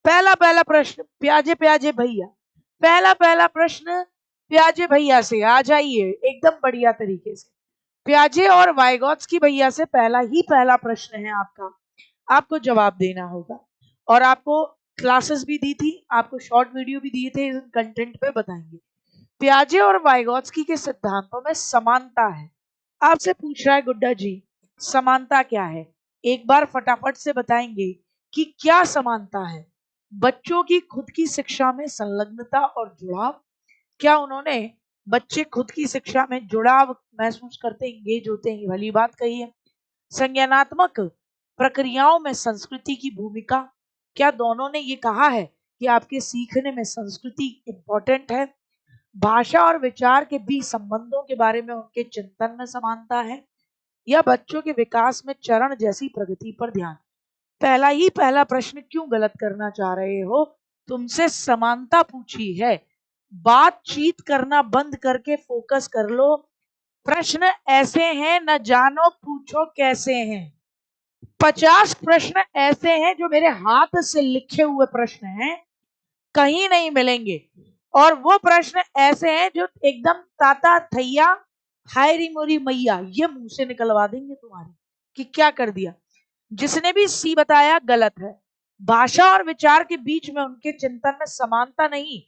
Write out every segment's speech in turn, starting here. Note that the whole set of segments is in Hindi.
पहला पहला प्रश्न प्याजे प्याजे भैया, पहला प्रश्न प्याजे भैया से आ जाइए एकदम बढ़िया तरीके से। प्याजे और वाइगॉट्स्की भैया से पहला प्रश्न है आपका, आपको जवाब देना होगा। और आपको क्लासेस भी दी थी, आपको शॉर्ट वीडियो भी दिए थे, कंटेंट पे बताएंगे। प्याजे और वाइगॉट्स्की के सिद्धांतों में समानता है। आपसे पूछ रहा है गुड्डा जी, समानता क्या है? एक बार फटाफट से बताएंगे कि क्या समानता है। बच्चों की खुद की शिक्षा में संलग्नता और जुड़ाव, क्या उन्होंने बच्चे खुद की शिक्षा में जुड़ाव महसूस करते, एंगेज होते हैं, भली बात कही है। संज्ञानात्मक प्रक्रियाओं में संस्कृति की भूमिका, क्या दोनों ने ये कहा है कि आपके सीखने में संस्कृति इंपॉर्टेंट है। भाषा और विचार के बीच संबंधों के बारे में उनके चिंतन में समानता है, या बच्चों के विकास में चरण जैसी प्रगति पर ध्यान। पहला प्रश्न क्यों गलत करना चाह रहे हो? तुमसे समानता पूछी है, बातचीत करना बंद करके फोकस कर लो। प्रश्न ऐसे हैं, न जानो पूछो कैसे हैं। 50 प्रश्न ऐसे हैं जो मेरे हाथ से लिखे हुए प्रश्न हैं, कहीं नहीं मिलेंगे। और वो प्रश्न ऐसे हैं जो एकदम ताता थैया हायरी मोरी मैया ये मुंह से निकलवा देंगे तुम्हारे कि क्या कर दिया। जिसने भी सी बताया गलत है। भाषा और विचार के बीच में उनके चिंतन में समानता नहीं,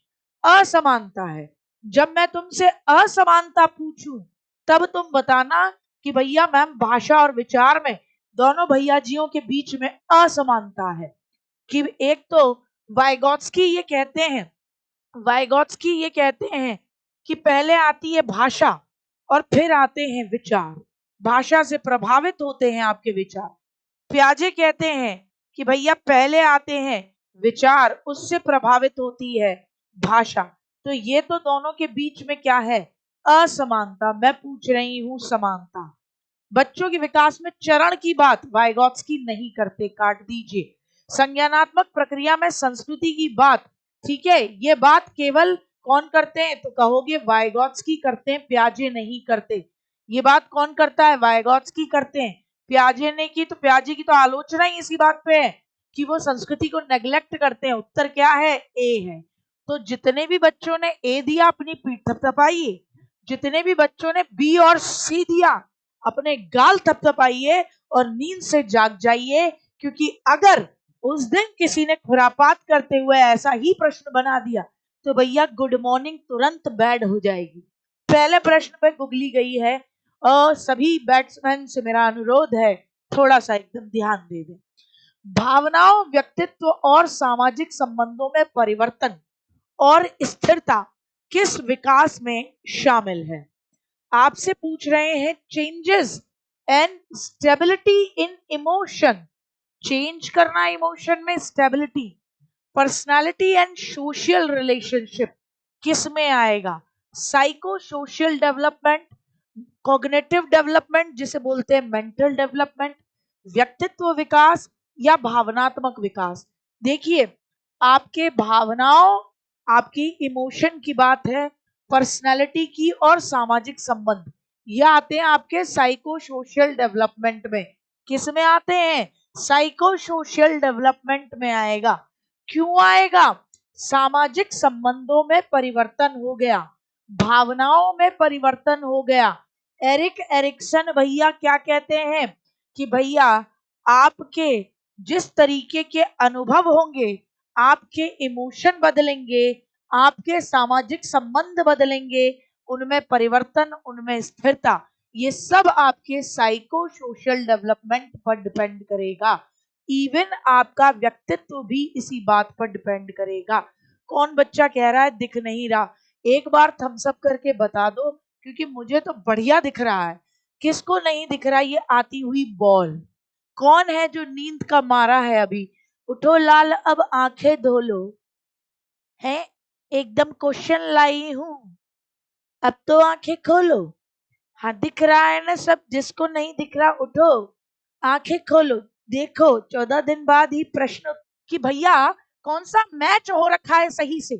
असमानता है। जब मैं तुमसे असमानता पूछूं तब तुम बताना कि भैया मैम भाषा और विचार में दोनों भैयाजियों के बीच में असमानता है। कि एक तो वाइगॉट्स्की ये कहते हैं कि पहले आती है भाषा और फिर आते हैं विचार, भाषा से प्रभावित होते हैं आपके विचार। प्याजे कहते हैं कि भैया पहले आते हैं विचार, उससे प्रभावित होती है भाषा। तो ये तो दोनों के बीच में क्या है? असमानता। मैं पूछ रही हूं समानता। बच्चों के विकास में चरण की बात वाइगॉट्स्की नहीं करते, काट दीजिए। संज्ञानात्मक प्रक्रिया में संस्कृति की बात, ठीक है, ये बात केवल कौन करते हैं? तो कहोगे वाइगॉट्स्की करते हैं, प्याजे नहीं करते। ये बात कौन करता है? वाइगॉट्स्की करते हैं, प्याजे ने की। तो प्याजे की तो आलोचना ही इसी बात पे है कि वो संस्कृति को नेग्लेक्ट करते हैं। उत्तर क्या है? ए है। तो जितने भी बच्चों ने ए दिया अपनी पीठ थपथपाइए, जितने भी बच्चों ने बी और सी दिया अपने गाल थपथपाइए और नींद से जाग जाइए, क्योंकि अगर उस दिन किसी ने खुरापात करते हुए ऐसा ही प्रश्न बना दिया तो भैया गुड मॉर्निंग तुरंत बैड हो जाएगी। पहले प्रश्न पे गुगली गई है और सभी बैट्समैन से मेरा अनुरोध है थोड़ा सा एकदम ध्यान दे दें। भावनाओं, व्यक्तित्व और सामाजिक संबंधों में परिवर्तन और स्थिरता किस विकास में शामिल है? आपसे पूछ रहे हैं changes and stability in emotion, change करना इमोशन में, stability. Personality and social relationship किस में आएगा? Psycho social development, cognitive development जिसे बोलते हैं मेंटल डेवलपमेंट, व्यक्तित्व विकास या भावनात्मक विकास। देखिए, आपके भावनाओं, आपकी इमोशन की बात है, पर्सनालिटी की और सामाजिक संबंध, ये आते हैं आपके साइको सोशल डेवलपमेंट में। किस में आते हैं? साइको सोशल डेवलपमेंट में आएगा। क्यों आएगा? सामाजिक संबंधों में परिवर्तन हो गया, भावनाओं में परिवर्तन हो गया। एरिक एरिक्सन भैया क्या कहते हैं कि भैया आपके जिस तरीके के अनुभव होंगे, आपके इमोशन बदलेंगे, आपके सामाजिक संबंध बदलेंगे, उनमें परिवर्तन, उनमें स्थिरता, ये सब आपके साइको सोशल डेवलपमेंट पर डिपेंड करेगा। इवन आपका व्यक्तित्व भी इसी बात पर डिपेंड करेगा। कौन बच्चा कह रहा है दिख नहीं रहा? एक बार थम्स अप करके बता दो, क्योंकि मुझे तो बढ़िया दिख रहा है। किसको नहीं दिख रहा ये आती हुई बॉल? कौन है जो नींद का मारा है अभी? उठो लाल अब आंखें धो लो। है एकदम क्वेश्चन लाई हूं, अब तो आंखें खोलो। हाँ दिख रहा है ना सब? जिसको नहीं दिख रहा उठो, आंखें खोलो, देखो 14 दिन बाद ही प्रश्न कि भैया कौन सा मैच हो रखा है सही से।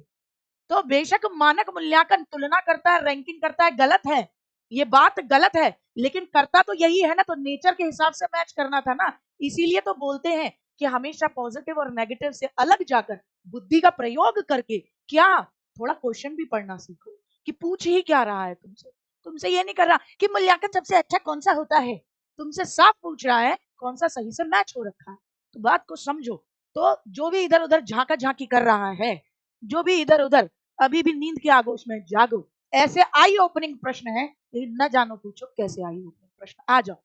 तो बेशक मानक मूल्यांकन तुलना करता है, रैंकिंग करता है, गलत है, ये बात गलत है, लेकिन करता तो यही है ना। तो नेचर के हिसाब से मैच करना था ना, इसीलिए तो बोलते हैं कि हमेशा पॉजिटिव और नेगेटिव से अलग जाकर बुद्धि का प्रयोग करके क्या थोड़ा क्वेश्चन भी पढ़ना सीखो कि पूछ ही क्या रहा है तुमसे। तुमसे ये नहीं कर रहा कि मूल्यांकन सबसे अच्छा कौन सा होता है, तुमसे साफ पूछ रहा है कौन सा सही से मैच हो रखा है। तो बात को समझो। तो जो भी इधर उधर झांका झांकी कर रहा है, जो भी इधर उधर अभी भी नींद के आगोश में जागो, ऐसे आई ओपनिंग प्रश्न है, न जानो पूछो कैसे आई ओपनिंग प्रश्न। आ जाओ।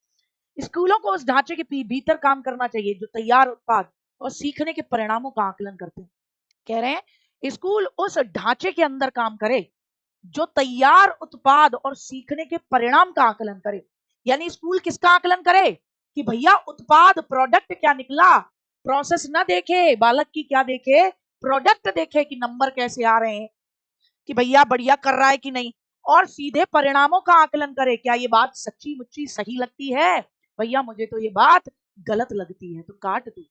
स्कूलों को उस ढांचे के भीतर काम करना चाहिए जो तैयार उत्पाद और सीखने के परिणामों का आकलन करते हैं। कह रहे हैं स्कूल उस ढांचे के अंदर काम करे जो तैयार उत्पाद और सीखने के परिणाम का आकलन करे। यानी स्कूल किसका आकलन करे कि भैया उत्पाद प्रोडक्ट क्या निकला, प्रोसेस ना देखे बालक की, क्या देखे, प्रोडक्ट देखे कि नंबर कैसे आ रहे हैं, कि भैया बढ़िया कर रहा है कि नहीं, और सीधे परिणामों का आकलन करे। क्या ये बात सच्ची मुच्ची सही लगती है, भैया मुझे तो ये बात गलत लगती है तो काट दो।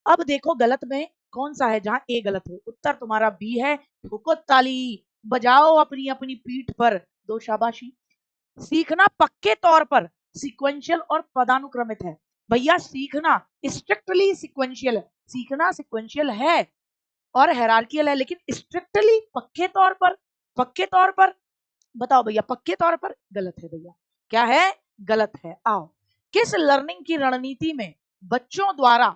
अब देखो गलत में कौन सा है, जहां ए गलत हो। उत्तर तुम्हारा बी है। ठोको ताली, बजाओ अपनी अपनी पीठ पर दो शाबाशी। सीखना पक्के तौर पर सीक्वेंशियल और पदानुक्रमित है। भैया सीखना स्ट्रिक्टली सीक्वेंशियल है, सीखना सीक्वेंशियल है और हायरार्कियल है, लेकिन स्ट्रिक्टली पक्के तौर पर, पक्के तौर पर बताओ भैया, पक्के तौर पर गलत है भैया, क्या है, गलत है। आओ, किस लर्निंग की रणनीति में बच्चों द्वारा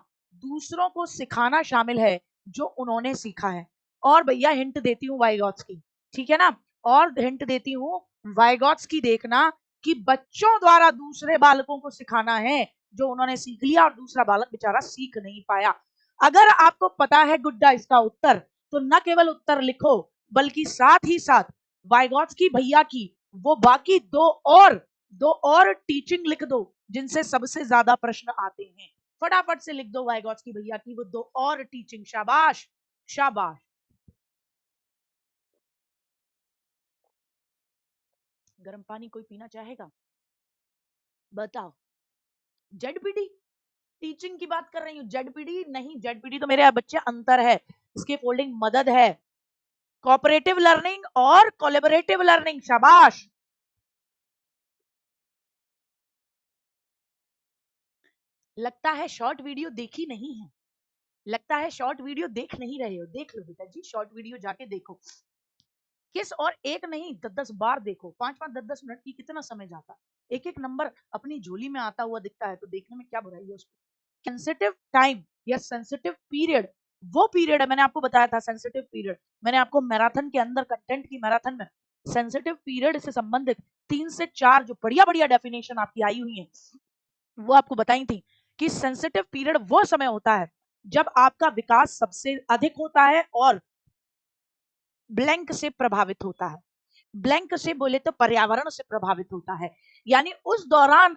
दूसरों को सिखाना शामिल है जो उन्होंने सीखा है। और भैया हिंट देती हूँ वाइगॉट्स्की, ठीक है ना, और हिंट देती हूँ वाइगॉट्स्की, देखना कि बच्चों द्वारा दूसरे बालकों को सिखाना है जो उन्होंने सीख लिया और दूसरा बालक बेचारा सीख नहीं पाया। अगर आपको पता है गुड्डा इसका उत्तर, तो न केवल उत्तर लिखो बल्कि साथ ही साथ वाइगॉट्स्की भैया की वो बाकी दो और टीचिंग लिख दो जिनसे सबसे ज्यादा प्रश्न आते हैं। फटाफट से लिख दो वाइगॉट्स्की भैया की वो दो और टीचिंग। शाबाश शाबाश। गर्म पानी कोई पीना चाहेगा, बताओ। जेडपीडी टीचिंग की बात कर रही हूँ, जेडपीडी नहीं, जेडपीडी तो मेरे बच्चे अंतर है, इसके फोल्डिंग मदद है। कोऑपरेटिव लर्निंग और कोलैबोरेटिव लर्निंग। शाबाश। लगता है शॉर्ट वीडियो देखी नहीं है, लगता है शॉर्ट वीडियो देख नहीं रहे हो। देख लो बेटा जी, शॉर्ट वीडियो जाके देखो। किस, और एक नहीं 10-10 बार देखो, 5-5 10-10 मिनट की कितना समय जाता है। एक एक नंबर अपनी झोली में आता हुआ दिखता है तो देखने में क्या बुराई है उसको। सेंसिटिव टाइम या सेंसिटिव पीरियड, वो पीरियड है, मैंने आपको बताया था सेंसिटिव पीरियड, मैंने आपको मैराथन के अंदर, कंटेंट की मैराथन में सेंसिटिव पीरियड से संबंधित 3 से 4 जो बढ़िया बढ़िया डेफिनेशन आपकी आई हुई है वो आपको बताई थी कि सेंसिटिव पीरियड वो समय होता है जब आपका विकास सबसे अधिक होता है और ब्लैंक से प्रभावित होता है। ब्लैंक से बोले तो पर्यावरण से प्रभावित होता है। यानी उस दौरान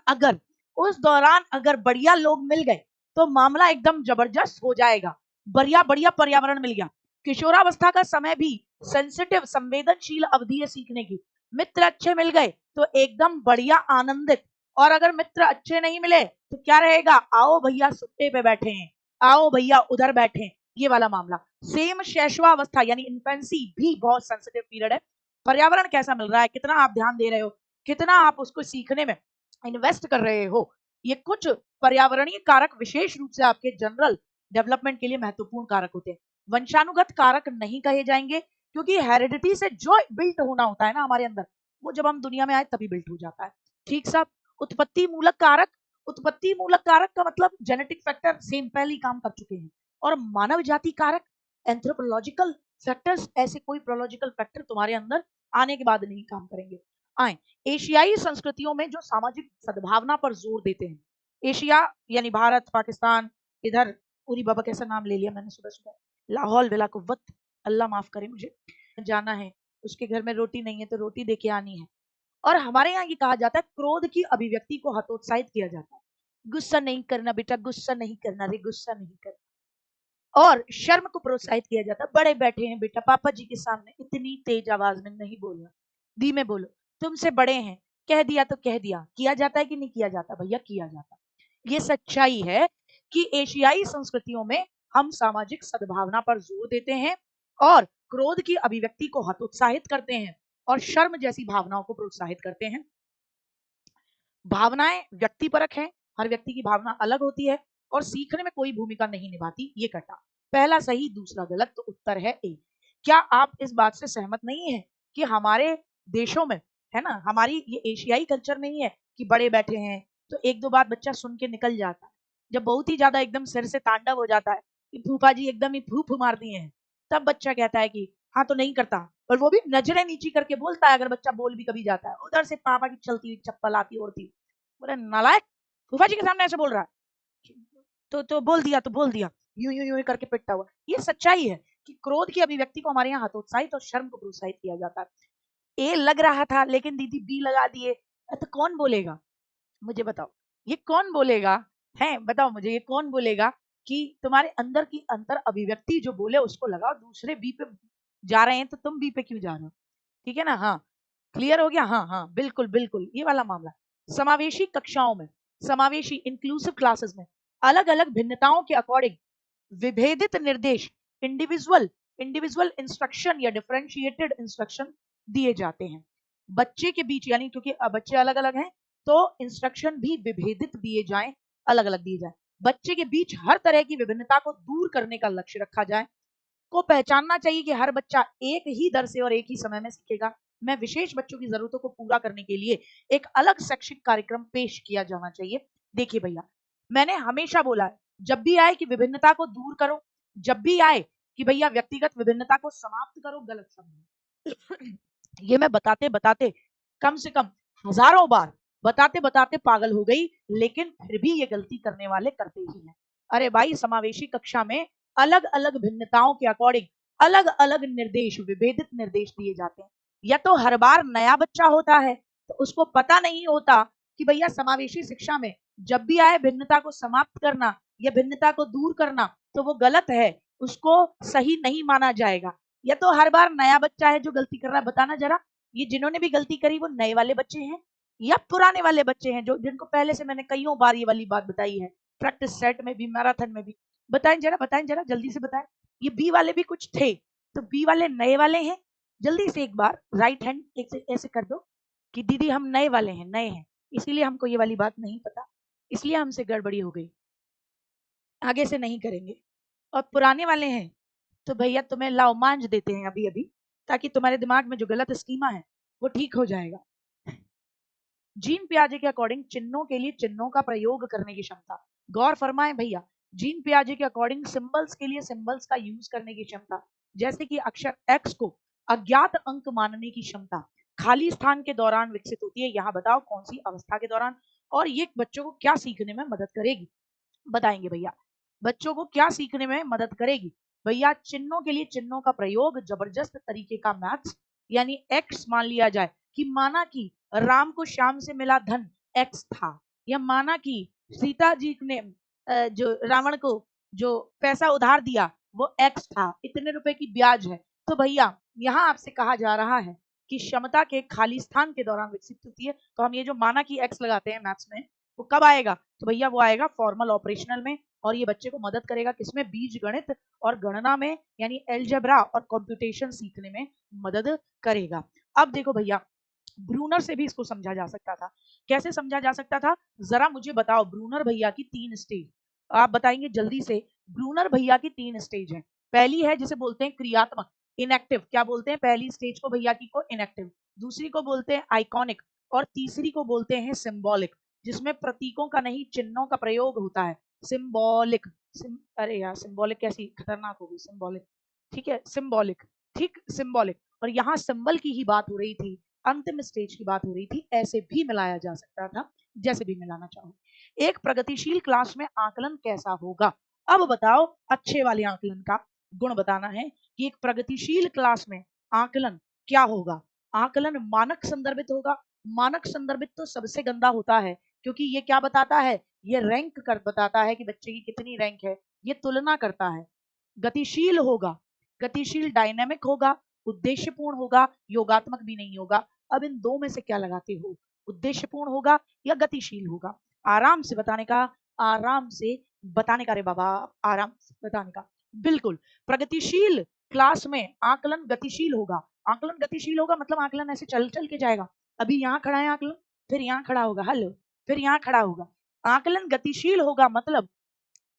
अगर बढ़िया लोग मिल गए तो मामला एकदम जबरदस्त हो जाएगा। बढ़िया बढ़िया पर्यावरण मिल गया। किशोरावस्था का समय भी सेंसिटिव संवेदनशील अवधि है सीखने की। मित्र अच्छे मिल गए तो एकदम बढ़िया आनंदित, और अगर मित्र अच्छे नहीं मिले तो क्या रहेगा, आओ भैया सुट्टे पे बैठे हैं, आओ भैया उधर बैठे हैं, ये वाला मामला। सेम शैशवावस्था यानी इन्फेंसी भी बहुत सेंसिटिव पीरियड है। पर्यावरण कैसा मिल रहा है, कितना आप ध्यान दे रहे हो, कितना आप उसको सीखने में इन्वेस्ट कर रहे हो, ये कुछ पर्यावरणीय कारक विशेष रूप से आपके जनरल डेवलपमेंट के लिए महत्वपूर्ण कारक होते हैं। वंशानुगत कारक नहीं कहे जाएंगे क्योंकि हेरिडिटी से जो बिल्ट होना होता है ना हमारे अंदर, वो जब हम दुनिया में आए तभी बिल्ट हो जाता है। ठीक साहब। उत्पत्ति मूलक कारक, उत्पत्ति मूलक कारक का मतलब जेनेटिक फैक्टर सेम पहले ही काम कर चुके हैं। और मानव जाति कारक एंथ्रोपोलॉजिकल फैक्टर्स, ऐसे कोई प्रोलॉजिकल फैक्टर तुम्हारे अंदर आने के बाद नहीं काम करेंगे। आए, एशियाई संस्कृतियों में जो सामाजिक सद्भावना पर जोर देते हैं, एशिया यानी भारत, पाकिस्तान, इधर उरी बाबा कैसा नाम ले लिया मैंने सुबह सुबह, लाहौल विला कुव्वत, अल्लाह माफ करे मुझे, जाना है उसके घर में रोटी नहीं है तो रोटी दे के आनी है। और हमारे यहाँ ये कहा जाता है क्रोध की अभिव्यक्ति को हतोत्साहित किया जाता है। गुस्सा नहीं करना बेटा, गुस्सा नहीं करना रे, गुस्सा नहीं करना। और शर्म को प्रोत्साहित किया जाता है। बड़े बैठे हैं बेटा, पापा जी के सामने इतनी तेज आवाज में नहीं बोलना, धीमे बोलो, तुमसे बड़े हैं, कह दिया तो कह दिया। किया जाता है कि नहीं किया जाता भैया, किया जाता। ये सच्चाई है कि एशियाई संस्कृतियों में हम सामाजिक सद्भावना पर जोर देते हैं और क्रोध की अभिव्यक्ति को हतोत्साहित करते हैं और शर्म जैसी भावनाओं को प्रोत्साहित करते हैं। भावनाएं व्यक्तिपरक हैं, हर व्यक्ति की भावना अलग होती है। और सीखने में कोई भूमिका नहीं निभाती, ये कटा। पहला सही, दूसरा गलत, तो उत्तर है ए। क्या आप इस बात से सहमत नहीं है कि हमारे देशों में, है ना, हमारी ये एशियाई कल्चर नहीं है कि बड़े बैठे हैं तो एक दो बात बच्चा सुन के निकल जाता है, जब बहुत ही ज्यादा एकदम सिर से तांडव हो जाता है कि फूफा जी एकदम ही फूफ मार दिए हैं, तब बच्चा कहता है कि हाँ तो नहीं करता, और वो भी नजरें नीची करके बोलता है। अगर बच्चा बोल भी कभी जाता है, उधर से पापा की चलती हुई चप्पल आती उड़ती, बोले नालायक, फूफा जी के सामने ऐसे बोल रहा है, तो बोल दिया, तो बोल दिया, यूं यूं यूं करके पिटता हुआ। ये सच्चाई है कि क्रोध की अभिव्यक्ति को हमारे यहाँ हतोत्साहित और शर्म को प्रोत्साहित किया जाता है। ए लग रहा था लेकिन दीदी बी लगा दिए, तो कौन बोलेगा, मुझे बताओ, ये कौन बोलेगा, है बताओ मुझे, ये कौन बोलेगा कि तुम्हारे अंदर की अंतर अभिव्यक्ति जो बोले उसको लगाओ, दूसरे बी पे जा रहे हैं तो तुम बी पे क्यों जा रहे हो? ठीक है ना? हाँ, क्लियर हो गया? हाँ हाँ, बिल्कुल बिल्कुल, ये वाला मामला। समावेशी कक्षाओं में, समावेशी इंक्लूसिव क्लासेस में अलग अलग भिन्नताओं के अकॉर्डिंग विभेदित निर्देश, इंडिविजुअल इंडिविजुअल इंस्ट्रक्शन या डिफरेंशिएटेड इंस्ट्रक्शन दिए जाते हैं बच्चे के बीच, यानी क्योंकि बच्चे अलग अलग हैं तो इंस्ट्रक्शन भी विभेदित दिए जाएं, अलग अलग दिए जाएं। बच्चे के बीच हर तरह की विभिन्नता को दूर करने का लक्ष्य रखा जाए, को पहचानना चाहिए कि हर बच्चा एक ही दर से और एक ही समय में सीखेगा। मैं विशेष बच्चों की जरूरतों को पूरा करने के लिए एक अलग शैक्षिक कार्यक्रम पेश किया जाना चाहिए। देखिए भैया, मैंने हमेशा बोला है, जब भी आए कि विभिन्नता को दूर करो, जब भी आए कि भैया व्यक्तिगत विभिन्नता को समाप्त करो, गलत शब्द ये मैं बताते बताते कम से कम हजारों बार बताते बताते पागल हो गई, लेकिन फिर भी ये गलती करने वाले करते ही हैं। अरे भाई, समावेशी कक्षा में अलग अलग भिन्नताओं के अकॉर्डिंग अलग अलग निर्देश, विभेदित निर्देश दिए जाते हैं। या तो हर बार नया बच्चा होता है तो उसको पता नहीं होता कि भैया समावेशी शिक्षा में जब भी आए भिन्नता को समाप्त करना या भिन्नता को दूर करना तो वो गलत है, उसको सही नहीं माना जाएगा। या तो हर बार नया बच्चा है जो गलती कर रहा है। बताना जरा, ये जिन्होंने भी गलती करी वो नए वाले बच्चे हैं या पुराने वाले बच्चे हैं, जो जिनको पहले से मैंने कईयों बार ये वाली बात बताई है, प्रैक्टिस सेट में भी, मैराथन में भी। बताएं जरा जल्दी से बताएं। ये बी वाले भी कुछ थे, तो बी वाले नए वाले हैं? जल्दी से एक बार राइट हैंड ऐसे कर दो कि दीदी हम नए वाले हैं, नए हैं, इसीलिए हमको ये वाली बात नहीं पता, इसलिए हमसे गड़बड़ी हो गई, आगे से नहीं करेंगे। और पुराने वाले हैं तो भैया तुम्हें लाओ मांझ देते हैं अभी अभी, ताकि तुम्हारे दिमाग में जो गलत स्कीमा है वो ठीक हो जाएगा। जीन पियाजे के अकॉर्डिंग चिन्हों के लिए चिन्हों का प्रयोग करने की क्षमता, गौर फरमाएं भैया, जीन पियाजे के अकॉर्डिंग सिंबल्स के लिए सिंबल्स का यूज करने की क्षमता, जैसे कि अक्षर एक्स को अज्ञात अंक मानने की क्षमता खाली स्थान के दौरान विकसित होती है। यहाँ बताओ कौन सी अवस्था के दौरान, और ये बच्चों को क्या सीखने में मदद करेगी? बताएंगे भैया, बच्चों को क्या सीखने में मदद करेगी? भैया, चिन्हों के लिए चिन्हों का प्रयोग, जबरदस्त तरीके का मैथ्स, यानी एक्स मान लिया जाए कि माना कि राम को श्याम से मिला धन एक्स था, या माना कि सीता जी ने जो रावण को जो पैसा उधार दिया वो एक्स था, इतने रुपए की ब्याज है। तो भैया यहाँ आपसे कहा जा रहा है कि क्षमता के खाली स्थान के दौरान विकसित होती है। तो हम ये जो माना कि एक्स लगाते हैं मैथ्स में, वो कब आएगा? तो भैया वो आएगा फॉर्मल ऑपरेशनल में, और ये बच्चे को मदद करेगा किसमें? बीज गणित और गणना में, यानी एलजेब्रा और कंप्यूटेशन सीखने में मदद करेगा। अब देखो भैया, ब्रूनर से भी इसको समझा जा सकता था। कैसे समझा जा सकता था, जरा मुझे बताओ। ब्रूनर भैया की 3 स्टेज आप बताएंगे जल्दी से। ब्रूनर भैया की 3 स्टेज है। पहली है जिसे बोलते हैं क्रियात्मक, इनएक्टिव, क्या बोलते हैं पहली स्टेज को भैया की को? इनएक्टिव। दूसरी को बोलते हैं आइकॉनिक, और तीसरी को बोलते हैं सिंबॉलिक, जिसमें प्रतीकों का नहीं चिन्हों का प्रयोग होता है। सिंबॉलिक, अरे यार सिंबॉलिक कैसी खतरनाक होगी, सिंबॉलिक, ठीक है, सिंबॉलिक, ठीक, सिंबॉलिक। और यहाँ सिंबल की ही बात हो रही थी, अंतिम स्टेज की बात हो रही थी, ऐसे भी मिलाया जा सकता था, जैसे भी मिलाना चाहो। एक प्रगतिशील क्लास में आकलन कैसा होगा? अब बताओ, अच्छे वाले आकलन का गुण बताना है कि एक प्रगतिशील क्लास में आकलन क्या होगा। आकलन मानक संदर्भित होगा। मानक संदर्भित तो सबसे गंदा होता है, क्योंकि ये क्या बताता है? ये रैंक कर बताता है कि बच्चे की कितनी रैंक है, ये तुलना करता है। गतिशील होगा, गतिशील डायनेमिक होगा, उद्देश्यपूर्ण होगा, योगात्मक भी नहीं होगा। अब इन दो में से क्या लगाते हो? उद्देश्यपूर्ण होगा या गतिशील होगा? आराम से बताने का, आराम से बताने का रे बाबा, आराम से बताने का। बिल्कुल, प्रगतिशील क्लास में आकलन गतिशील होगा। आकलन गतिशील होगा मतलब आकलन ऐसे चल चल के जाएगा। अभी यहाँ खड़ा है आकलन, फिर यहाँ खड़ा होगा, हेलो, फिर यहाँ खड़ा होगा। आकलन गतिशील होगा मतलब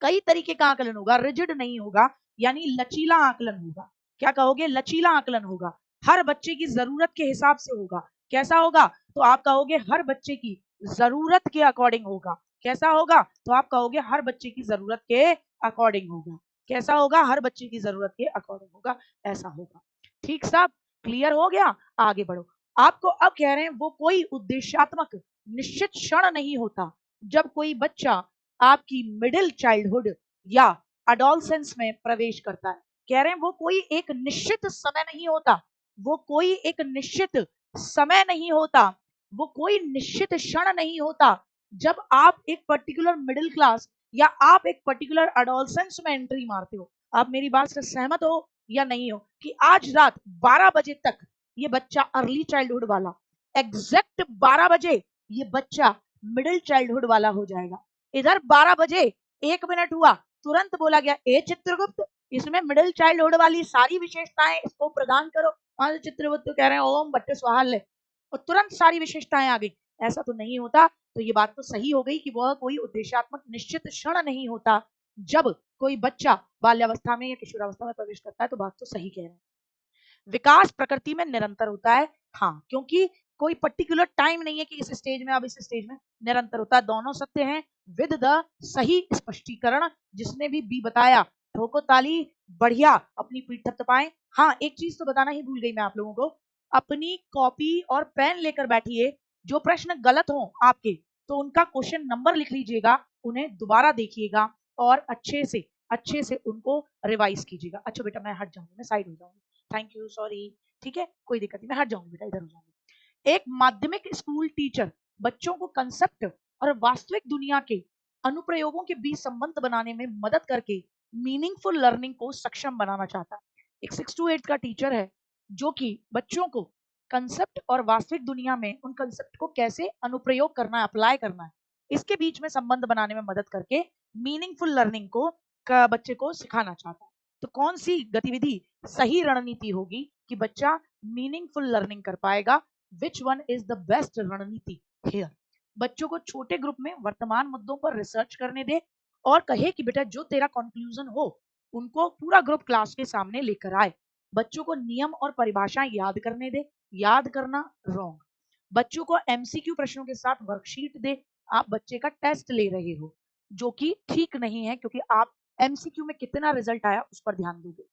कई तरीके का आकलन होगा, रिजिड नहीं होगा, यानी लचीला आकलन होगा। क्या कहोगे? लचीला आकलन होगा, हर बच्चे की जरूरत के हिसाब से होगा। कैसा होगा? तो आप कहोगे हर बच्चे की जरूरत के अकॉर्डिंग होगा। कैसा होगा? तो आप कहोगे हर बच्चे की जरूरत के अकॉर्डिंग होगा। कैसा होगा? हर बच्चे की जरूरत के अकॉर्डिंग होगा, ऐसा होगा। ठीक साहब, क्लियर हो गया? आगे बढ़ो। आपको अब कह रहे हैं वो कोई उद्देश्यात्मक निश्चित क्षण नहीं होता जब कोई बच्चा आपकी मिडिल चाइल्डहुड या अडोलसेंस में प्रवेश करता है। कह रहे हैं वो कोई एक निश्चित समय नहीं होता, वो कोई एक निश्चित समय नहीं होता, वो कोई निश्चित क्षण नहीं होता जब आप एक पर्टिकुलर मिडिल क्लास या आप एक पर्टिकुलर अडोलसेंस में एंट्री मारते हो। आप मेरी बात से सहमत हो या नहीं हो कि आज रात 12 बजे तक ये बच्चा अर्ली चाइल्डहुड वाला, एग्जैक्ट 12 बजे ये बच्चा मिडिल चाइल्डहुड वाला हो जाएगा। इधर 12 बजे 1 मिनट हुआ, तुरंत बोला गया ए चित्रगुप्त, इसमें मिडिल चाइल्डहुड वाली सारी विशेषताएं इसको प्रदान करो। चित्रगुप्त कह रहे हैं ओम बट्टे स्वाहा, और तुरंत सारी विशेषताएं आ गई। ऐसा तो नहीं होता। तो ये बात तो सही हो गई कि वह कोई उद्देश्यात्मक निश्चित क्षण नहीं होता जब कोई बच्चा बाल्यावस्था में या किशोरावस्था में प्रवेश करता है। तो बात तो सही कह रहे हैं। विकास प्रकृति में निरंतर होता है, हाँ, क्योंकि कोई पर्टिकुलर टाइम नहीं है कि इस स्टेज में अब इस स्टेज में निरंतर होता है। दोनों सत्य हैं विद द सही स्पष्टीकरण। जिसने भी बी बताया ठोको ताली, बढ़िया, अपनी पीठ थपथपाएं। हाँ, एक चीज तो बताना ही भूल गई मैं आप लोगों को, अपनी कॉपी और पेन लेकर बैठिए। जो प्रश्न गलत हो आपके तो उनका क्वेश्चन नंबर लिख लीजिएगा, उन्हें दोबारा देखिएगा और अच्छे से उनको रिवाइज कीजिएगा। अच्छा बेटा मैं हट जाऊंगी, मैं साइड हो जाऊंगी, थैंक यू, सॉरी, ठीक है, कोई दिक्कत नहीं, मैं हट जाऊंगी बेटा, इधर हो जाऊंगी। एक माध्यमिक स्कूल टीचर बच्चों को कंसेप्ट और वास्तविक दुनिया के अनुप्रयोगों के बीच संबंध बनाने में मदद करके मीनिंगफुल लर्निंग को सक्षम बनाना चाहता है। एक 6 to 8 का टीचर है जो कि बच्चों को कंसेप्ट और वास्तविक दुनिया में उन कंसेप्ट को कैसे अनुप्रयोग करना है, अप्लाई करना है, इसके बीच में संबंध बनाने में मदद करके मीनिंगफुल लर्निंग को बच्चे को सिखाना चाहता है। तो कौन सी गतिविधि सही रणनीति होगी कि बच्चा मीनिंगफुल लर्निंग कर पाएगा? Which one is the best रणनीति हियर? बच्चों को छोटे ग्रुप में वर्तमान मुद्दों पर रिसर्च करने दे और कहे कि बेटा जो तेरा कंक्लूजन हो उनको पूरा ग्रुप क्लास के सामने लेकर आए। बच्चों को नियम और परिभाषाएं याद करने दे, याद करना रॉन्ग। बच्चों को एमसीक्यू प्रश्नों के साथ वर्कशीट दे। आप बच्चे का टेस्ट ले रहे हो जो कि ठीक नहीं है, क्योंकि आप एमसीक्यू में कितना रिजल्ट आया उस पर ध्यान दोगे।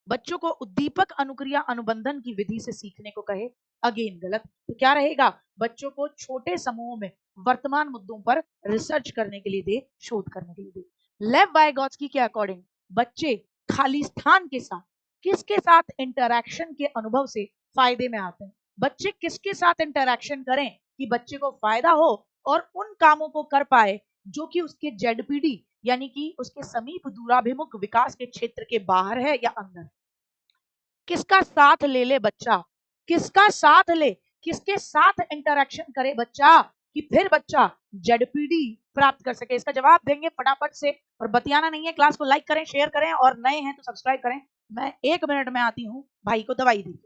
बच्चों को उद्दीपक अनुक्रिया अनुबंधन की विधि से सीखने को कहे, अगेन गलत। तो क्या रहेगा? बच्चों को छोटे समूहों में वर्तमान मुद्दों पर रिसर्च करने के लिए दे, शोध करने के लिए दे। लेव वाइगोत्स्की के अकॉर्डिंग बच्चे खाली स्थान के साथ किसके साथ इंटरैक्शन के अनुभव से फायदे में आते हैं? बच्चे किसके साथ इंटरैक्शन करें कि बच्चे को फायदा हो और उन कामों को कर पाए जो कि उसके जेडपीडी यानी कि उसके समीप दूराभिमुख विकास के क्षेत्र के बाहर है या अंदर। किसका साथ ले ले बच्चा, किसका साथ ले, किसके साथ इंटरैक्शन करे बच्चा कि फिर बच्चा जेडपीडी प्राप्त कर सके? इसका जवाब देंगे फटाफट से, और बतियाना नहीं है। क्लास को लाइक करें, शेयर करें, और नए हैं तो सब्सक्राइब करें। मैं 1 मिनट में आती हूँ, भाई को दवाई दी।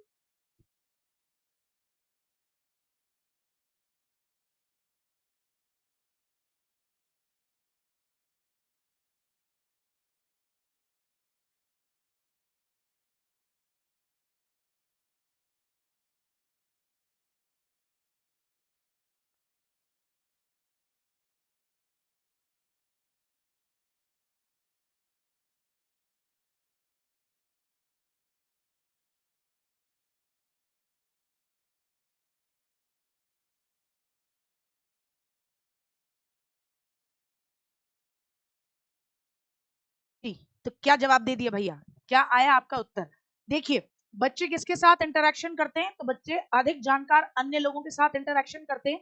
तो क्या जवाब दे दिया भैया? क्या आया आपका उत्तर? देखिए, बच्चे किसके साथ इंटरैक्शन करते हैं? तो बच्चे अधिक जानकार अन्य लोगों के साथ इंटरैक्शन करते हैं।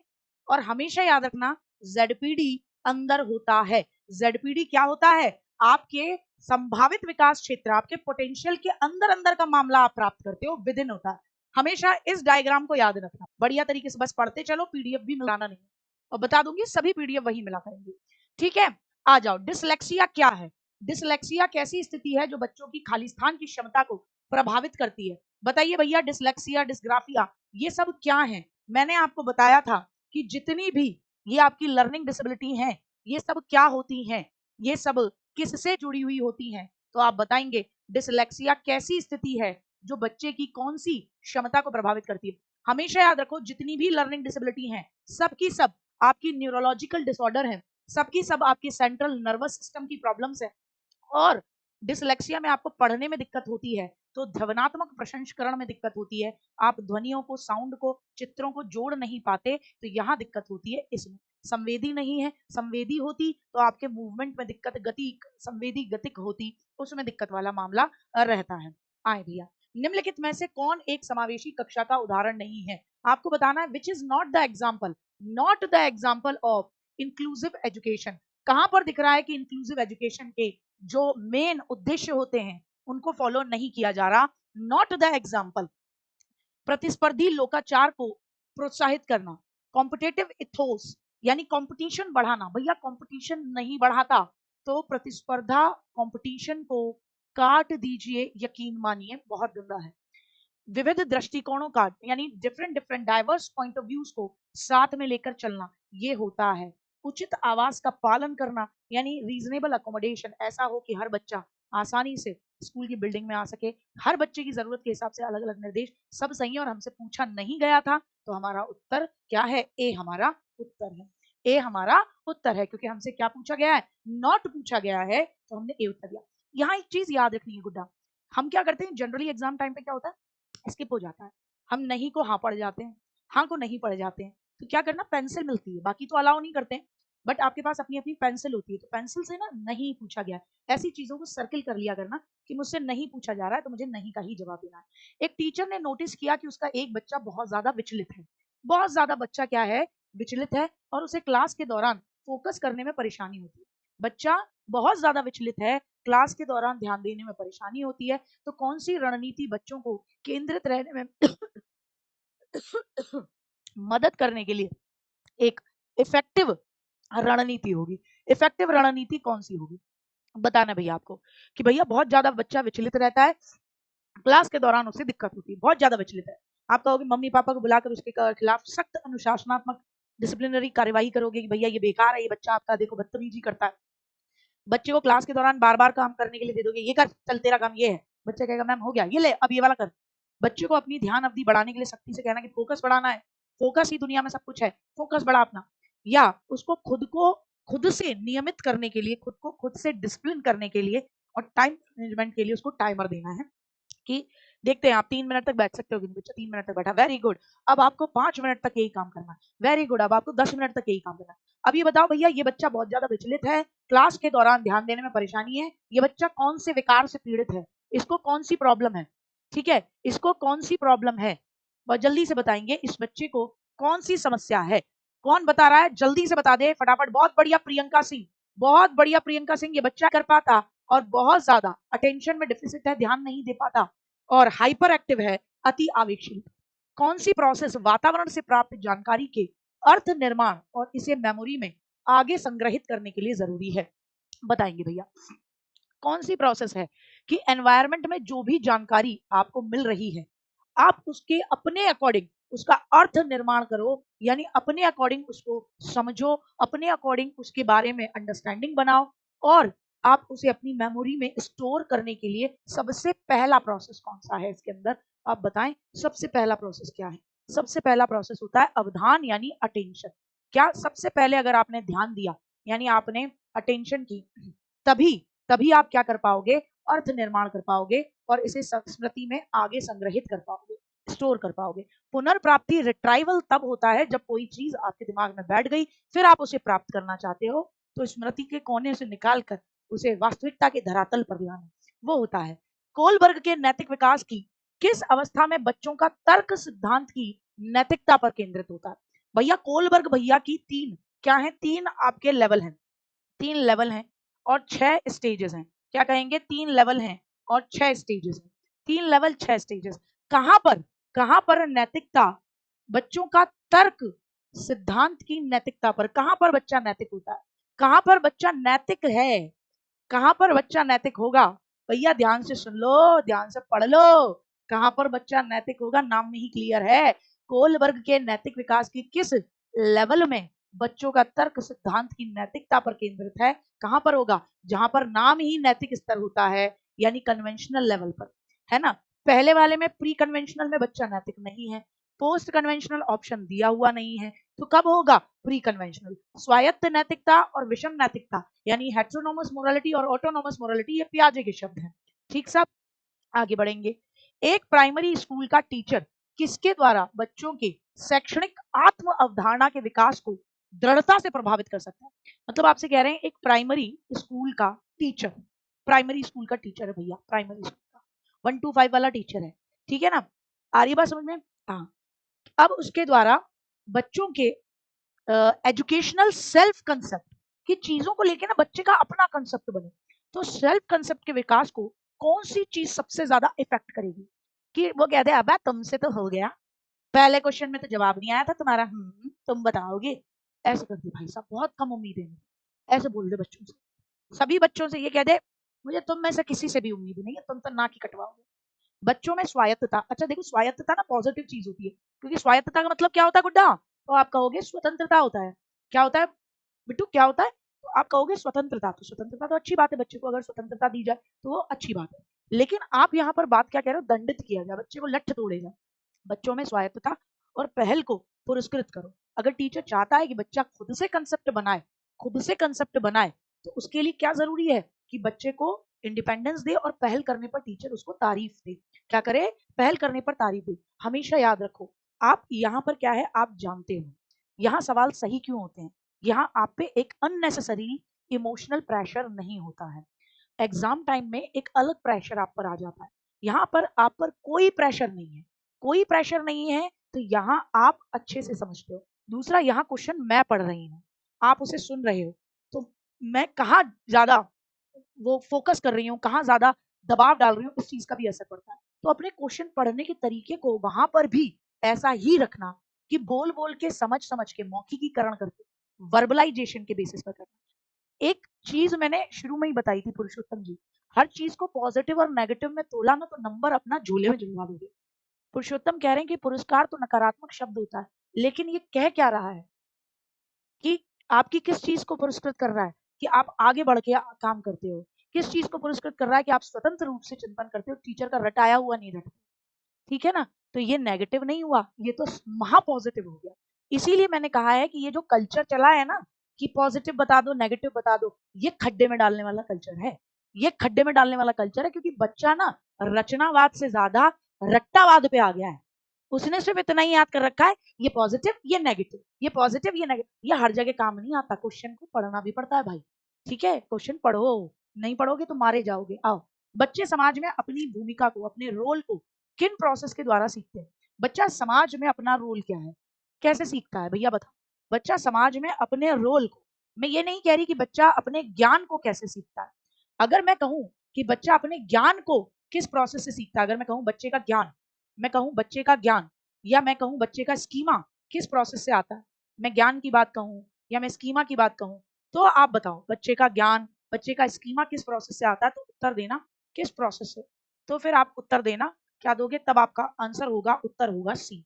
और हमेशा याद रखना जेडपीडी अंदर होता है। जेडपीडी क्या होता है? आपके संभावित विकास क्षेत्र, आपके पोटेंशियल के अंदर अंदर का मामला आप प्राप्त करते हो, विदिन होता है। हमेशा इस डायग्राम को याद रखना, बढ़िया तरीके से बस पढ़ते चलो, पीडीएफ भी मिलाना नहीं, और बता दूंगी सभी पीडीएफ वही मिला करेंगे। ठीक है, आ जाओ। डिसलेक्सिया क्या है? डिसलेक्सिया कैसी स्थिति है जो बच्चों की खाली स्थान की क्षमता को प्रभावित करती है? बताइए भैया, डिसलेक्सिया, डिस्ग्राफिया, ये सब क्या है? मैंने आपको बताया था कि जितनी भी ये आपकी लर्निंग डिसेबिलिटी है, ये सब क्या होती हैं? ये सब किससे जुड़ी हुई होती हैं? तो आप बताएंगे डिसलेक्सिया कैसी स्थिति है जो बच्चे की कौन सी क्षमता को प्रभावित करती है। हमेशा याद रखो जितनी भी लर्निंग डिसेबिलिटी है सब की सब आपकी न्यूरोलॉजिकल डिसऑर्डर है, सबकी सब आपकी सेंट्रल नर्वस सिस्टम की प्रॉब्लम्स है। और डिसलेक्सिया में आपको पढ़ने में दिक्कत होती है तो ध्वनात्मक प्रसंस्करण में दिक्कत होती है, आप ध्वनियों को, साउंड को, चित्रों को जोड़ नहीं पाते, तो यहाँ दिक्कत होती है। इसमें संवेदी नहीं है, संवेदी होती तो आपके मूवमेंट में दिक्कत, गति संवेदी गतिक होती, उसमें दिक्कत वाला मामला रहता है। आए भैया, निम्नलिखित में से कौन एक समावेशी कक्षा का उदाहरण नहीं है? आपको बताना है which is not the example of inclusive education. कहां पर दिख रहा है कि इंक्लूसिव एजुकेशन के जो मेन उद्देश्य होते हैं उनको फॉलो नहीं किया जा रहा? नॉट द एग्जाम्पल, प्रतिस्पर्धी लोकाचार को प्रोत्साहित करना, कॉम्पिटेटिव इथोस यानी कंपटीशन बढ़ाना। भैया कंपटीशन नहीं बढ़ाता तो प्रतिस्पर्धा कंपटीशन को काट दीजिए, यकीन मानिए बहुत गंदा है। विविध दृष्टिकोणों का यानी different diverse point of views को साथ में लेकर चलना, ये होता है। उचित आवास का पालन करना यानी रीजनेबल अकोमोडेशन, ऐसा हो कि हर बच्चा आसानी से स्कूल की बिल्डिंग में आ सके, हर बच्चे की जरूरत के हिसाब से अलग अलग निर्देश, सब सही है। और हमसे पूछा नहीं गया था तो हमारा उत्तर क्या है? ए हमारा उत्तर है। ए हमारा उत्तर है क्योंकि हमसे क्या पूछा गया है? नॉट पूछा गया है, तो हमने ए उत्तर दिया। यहाँ एक चीज याद रखनी है गुड्डा, हम क्या करते हैं जनरली एग्जाम टाइम पे क्या होता है, स्किप हो जाता है। हम नहीं को हाँ पढ़ जाते हैं, हाँ को नहीं पढ़ जाते हैं। तो क्या करना, पेंसिल मिलती है, बाकी तो अलाउ नहीं करते हैं, बट आपके पास अपनी अपनी पेंसिल होती है, तो पेंसिल से ना नहीं पूछा गया, ऐसी चीजों को सर्किल कर लिया करना कि मुझसे नहीं पूछा जा रहा है तो मुझे नहीं का ही जवाब देना है। एक टीचर ने नोटिस किया कि उसका एक बच्चा बहुत ज्यादा विचलित है, बहुत ज्यादा बच्चा क्या है, विचलित है, और उसे क्लास के दौरान फोकस करने में परेशानी होती है। बच्चा बहुत ज्यादा विचलित है, क्लास के दौरान ध्यान देने में परेशानी होती है, तो कौन सी रणनीति बच्चों को केंद्रित रहने में मदद करने के लिए एक इफेक्टिव रणनीति होगी? इफेक्टिव रणनीति कौन सी होगी बताना भैया आपको, कि भैया बहुत ज्यादा बच्चा विचलित रहता है, क्लास के दौरान उसे दिक्कत होती है, बहुत ज्यादा विचलित है, आप कहोगे मम्मी पापा को बुलाकर उसके खिलाफ सख्त अनुशासनात्मक डिसिप्लिनरी कार्यवाही करोगे कि भैया ये बेकार है, ये बच्चा आपका देखो बदतमीजी करता है। बच्चे को क्लास के दौरान बार बार काम करने के लिए दे दोगे, ये कर, चल तेरा काम ये है, बच्चा कहेगा मैम हो गया, ये ले अब ये वाला कर। बच्चे को अपनी ध्यान अवधि बढ़ाने के लिए सख्ती से कहना कि फोकस बढ़ाना है, फोकस ही दुनिया में सब कुछ है, फोकस बढ़ा अपना। या उसको खुद से नियमित करने के लिए, खुद को खुद से डिसिप्लिन करने के लिए और टाइम मैनेजमेंट के लिए उसको टाइमर देना है कि देखते हैं आप 3 मिनट तक बैठ सकते हो कि नहीं, बच्चा 3 मिनट तक बैठा, वेरी गुड, अब आपको 5 मिनट तक यही काम करना है, वेरी गुड, अब आपको 10 मिनट तक यही काम करना है। अब ये बताओ भैया, ये बच्चा बहुत ज्यादा विचलित है, क्लास के दौरान ध्यान देने में परेशानी है, ये बच्चा कौन से विकार से पीड़ित है, इसको कौन सी प्रॉब्लम है, ठीक है, इसको कौन सी प्रॉब्लम है, बहुत जल्दी से बताएंगे इस बच्चे को कौन सी समस्या है। कौन बता रहा है, जल्दी से बता दे फटाफट। बहुत बढ़िया प्रियंका सिंह, बहुत बढ़िया प्रियंका सिंह, ये बच्चा कर पाता और बहुत ज्यादा अटेंशन में डिफिसिट है, ध्यान नहीं दे पाता और हाइपर एक्टिव है, अति आवेगशील। कौन सी प्रोसेस वातावरण से प्राप्त जानकारी के अर्थ निर्माण और इसे मेमोरी में आगे संग्रहित करने के लिए जरूरी है, बताएंगे भैया। कौन सी प्रोसेस है कि एनवायरनमेंट में जो भी जानकारी आपको मिल रही है, आप उसके अपने अकॉर्डिंग उसका अर्थ निर्माण करो, यानी अपने अकॉर्डिंग उसको समझो, अपने अकॉर्डिंग उसके बारे में अंडरस्टैंडिंग बनाओ और आप उसे अपनी मेमोरी में स्टोर करने के लिए सबसे पहला प्रोसेस कौन सा है इसके अंदर, आप बताएं। सबसे पहला प्रोसेस क्या है? सबसे पहला प्रोसेस होता है अवधान यानी अटेंशन। क्या सबसे पहले अगर आपने ध्यान दिया यानी आपने अटेंशन की, तभी तभी आप क्या कर पाओगे, अर्थ निर्माण कर पाओगे और इसे स्मृति में आगे संग्रहित कर पाओगे, स्टोर कर पाओगे। पुनर्प्राप्ति रिट्राइवल तब होता है जब कोई चीज आपके दिमाग में बैठ गई, फिर आप उसे प्राप्त करना चाहते हो तो स्मृति के कोने से निकालकर उसे वास्तविकता के धरातल पर लाना, वो होता है। कोलबर्ग के नैतिक विकास की किस अवस्था में बच्चों का तर्क सिद्धांत की नैतिकता पर केंद्रित होता है? भैया कोलबर्ग भैया की तीन क्या है, तीन आपके लेवल हैं, 3 लेवल हैं और 6 स्टेजेस हैं। क्या कहेंगे, 3 लेवल हैं और 6 स्टेजेस हैं, 3 लेवल 6 स्टेजेस। कहां पर नैतिकता, बच्चों का तर्क सिद्धांत की नैतिकता पर, कहां पर बच्चा नैतिक होता है, कहां पर बच्चा नैतिक है, कहां पर बच्चा नैतिक होगा? भैया ध्यान से सुन लो, ध्यान से पढ़ लो, कहां पर बच्चा नैतिक होगा नाम में ही क्लियर है। कोलबर्ग के नैतिक विकास की किस लेवल में बच्चों का तर्क सिद्धांत की नैतिकता पर केंद्रित है। कहां पर होगा? जहां पर नाम ही नैतिक स्तर होता है, यानी कन्वेंशनल लेवल पर, है ना। पहले वाले में प्री कन्वेंशनल में बच्चा नैतिक नहीं है, पोस्ट कन्वेंशनल ऑप्शन दिया हुआ नहीं है, तो कब होगा? Pre conventional. स्वायत्त नैतिकता और विषम नैतिकता यानी हेटेरोनोमस मोरालिटी और ऑटोनोमस मोरालिटी, ये पियाजे के शब्द हैं। ठीक साहब, आगे बढ़ेंगे। एक प्राइमरी स्कूल का टीचर किसके द्वारा बच्चों के शैक्षणिक आत्म अवधारणा के विकास को दृढ़ता से प्रभावित कर सकता है? मतलब आपसे कह रहे हैं एक प्राइमरी स्कूल का टीचर, प्राइमरी स्कूल का टीचर है भैया, प्राइमरी स्कूल का 1 to 5 वाला टीचर है, ठीक है ना। आ रही बात समझ में? हाँ। अब उसके द्वारा बच्चों के एजुकेशनल सेल्फ कंसेप्ट की चीजों को लेके ना बच्चे का अपना कंसेप्ट बने, तो सेल्फ कंसेप्ट के विकास को कौन सी चीज सबसे ज्यादा इफेक्ट करेगी? कि वो कहते हैं अबे तुमसे तो हो गया, पहले क्वेश्चन में तो जवाब नहीं आया था तुम्हारा, तुम बताओगे। ऐसे कर दे भाई साहब, बहुत कम उम्मीद है, ऐसे बोल दे बच्चों से, सभी बच्चों से ये कह दे मुझे तुम में से किसी से भी उम्मीद नहीं है, तुम तो ना की कटवाओगे। बच्चों में स्वायत्तता, अच्छा देखो स्वायत्तता ना पॉजिटिव चीज होती है, क्योंकि स्वायत्तता का मतलब क्या होता है गुड्डा? तो आप कहोगे स्वतंत्रता होता है। क्या होता है बिट्टू, क्या होता है? तो आप कहोगे स्वतंत्रता, तो स्वतंत्रता तो अच्छी बात है, बच्चे को अगर स्वतंत्रता दी जाए तो वो अच्छी बात है। लेकिन आप यहाँ पर बात क्या कह रहे हो? दंडित किया जाए, बच्चे को लठ तोड़े जाए। बच्चों में स्वायत्तता और पहल को पुरस्कृत करो। अगर टीचर चाहता है कि बच्चा खुद से कंसेप्ट बनाए, खुद से कंसेप्ट बनाए, तो उसके लिए क्या जरूरी है कि बच्चे को इंडिपेंडेंस दे और पहल करने पर टीचर उसको तारीफ दे। क्या करे? पहल करने पर तारीफ दे। हमेशा याद रखो, आप यहाँ पर क्या है आप जानते हो, यहाँ सवाल सही क्यों होते हैं, यहाँ आप पे एक अननेसेसरी इमोशनल प्रेशर नहीं होता है। एग्जाम टाइम में एक अलग प्रेशर आप पर आ जाता है, यहाँ पर आप पर कोई प्रेशर नहीं है, कोई प्रेशर नहीं है, तो यहाँ आप अच्छे से समझते हो। दूसरा, यहाँ क्वेश्चन मैं पढ़ रही हूँ, आप उसे सुन रहे हो, तो मैं कहाँ ज्यादा वो फोकस कर रही हूँ, कहाँ ज्यादा दबाव डाल रही हूँ, इस चीज का भी असर पड़ता है। तो अपने क्वेश्चन पढ़ने के तरीके को वहां पर भी ऐसा ही रखना कि बोल बोल के समझ समझ के मौखिकीकरण करके वर्बलाइजेशन के बेसिस पर करना। एक चीज मैंने शुरू में ही बताई थी पुरुषोत्तम जी, हर चीज को पॉजिटिव और नेगेटिव में तोला ना तो नंबर अपना झोले में जुलवा दोगे। पुरुषोत्तम कह रहे हैं कि पुरस्कार तो नकारात्मक शब्द होता है, लेकिन ये कह क्या रहा है कि आपकी किस चीज को पुरस्कृत कर रहा है कि आप आगे बढ़ के काम करते हो, किस चीज को पुरस्कृत कर रहा है कि आप स्वतंत्र रूप से चिंतन करते हो, टीचर का रटाया हुआ नहीं रटते। ठीक है ना, तो ये नेगेटिव नहीं हुआ, ये तो महा पॉजिटिव हो गया। इसीलिए मैंने कहा है कि ये जो कल्चर चला है ना कि पॉजिटिव बता दो नेगेटिव बता दो, ये खड्डे में डालने वाला कल्चर है, ये खड्डे में डालने वाला कल्चर है, क्योंकि बच्चा ना रचनावाद से ज्यादा रट्टावाद पे आ गया है। उसने सिर्फ इतना ही याद कर रखा है ये पॉजिटिव ये नेगेटिव, ये पॉजिटिव ये नेगेटिव, ये हर जगह काम नहीं आता, क्वेश्चन को पढ़ना भी पड़ता है भाई। ठीक है, क्वेश्चन पढ़ो, नहीं पढ़ोगे तो मारे जाओगे। आओ, बच्चे समाज में अपनी भूमिका को, अपने रोल को किन प्रोसेस के द्वारा सीखते हैं? बच्चा समाज में अपना रोल क्या है कैसे सीखता है भैया बताओ? बच्चा समाज में अपने रोल को, मैं ये नहीं कह रही कि बच्चा अपने ज्ञान को कैसे सीखता है। अगर मैं कहूं कि बच्चा अपने ज्ञान को किस प्रोसेस से सीखता है, अगर मैं कहूं बच्चे का ज्ञान, मैं कहूं बच्चे का ज्ञान, या मैं कहूं बच्चे का स्कीमा किस प्रोसेस से आता है, मैं ज्ञान की बात कहूं या मैं स्कीमा की बात कहूं, तो आप बताओ बच्चे का ज्ञान, बच्चे का स्कीमा किस प्रोसेस से आता है, तो उत्तर देना किस प्रोसेस से। तो फिर आप उत्तर देना क्या दोगे, तब आपका आंसर होगा, उत्तर होगा सी।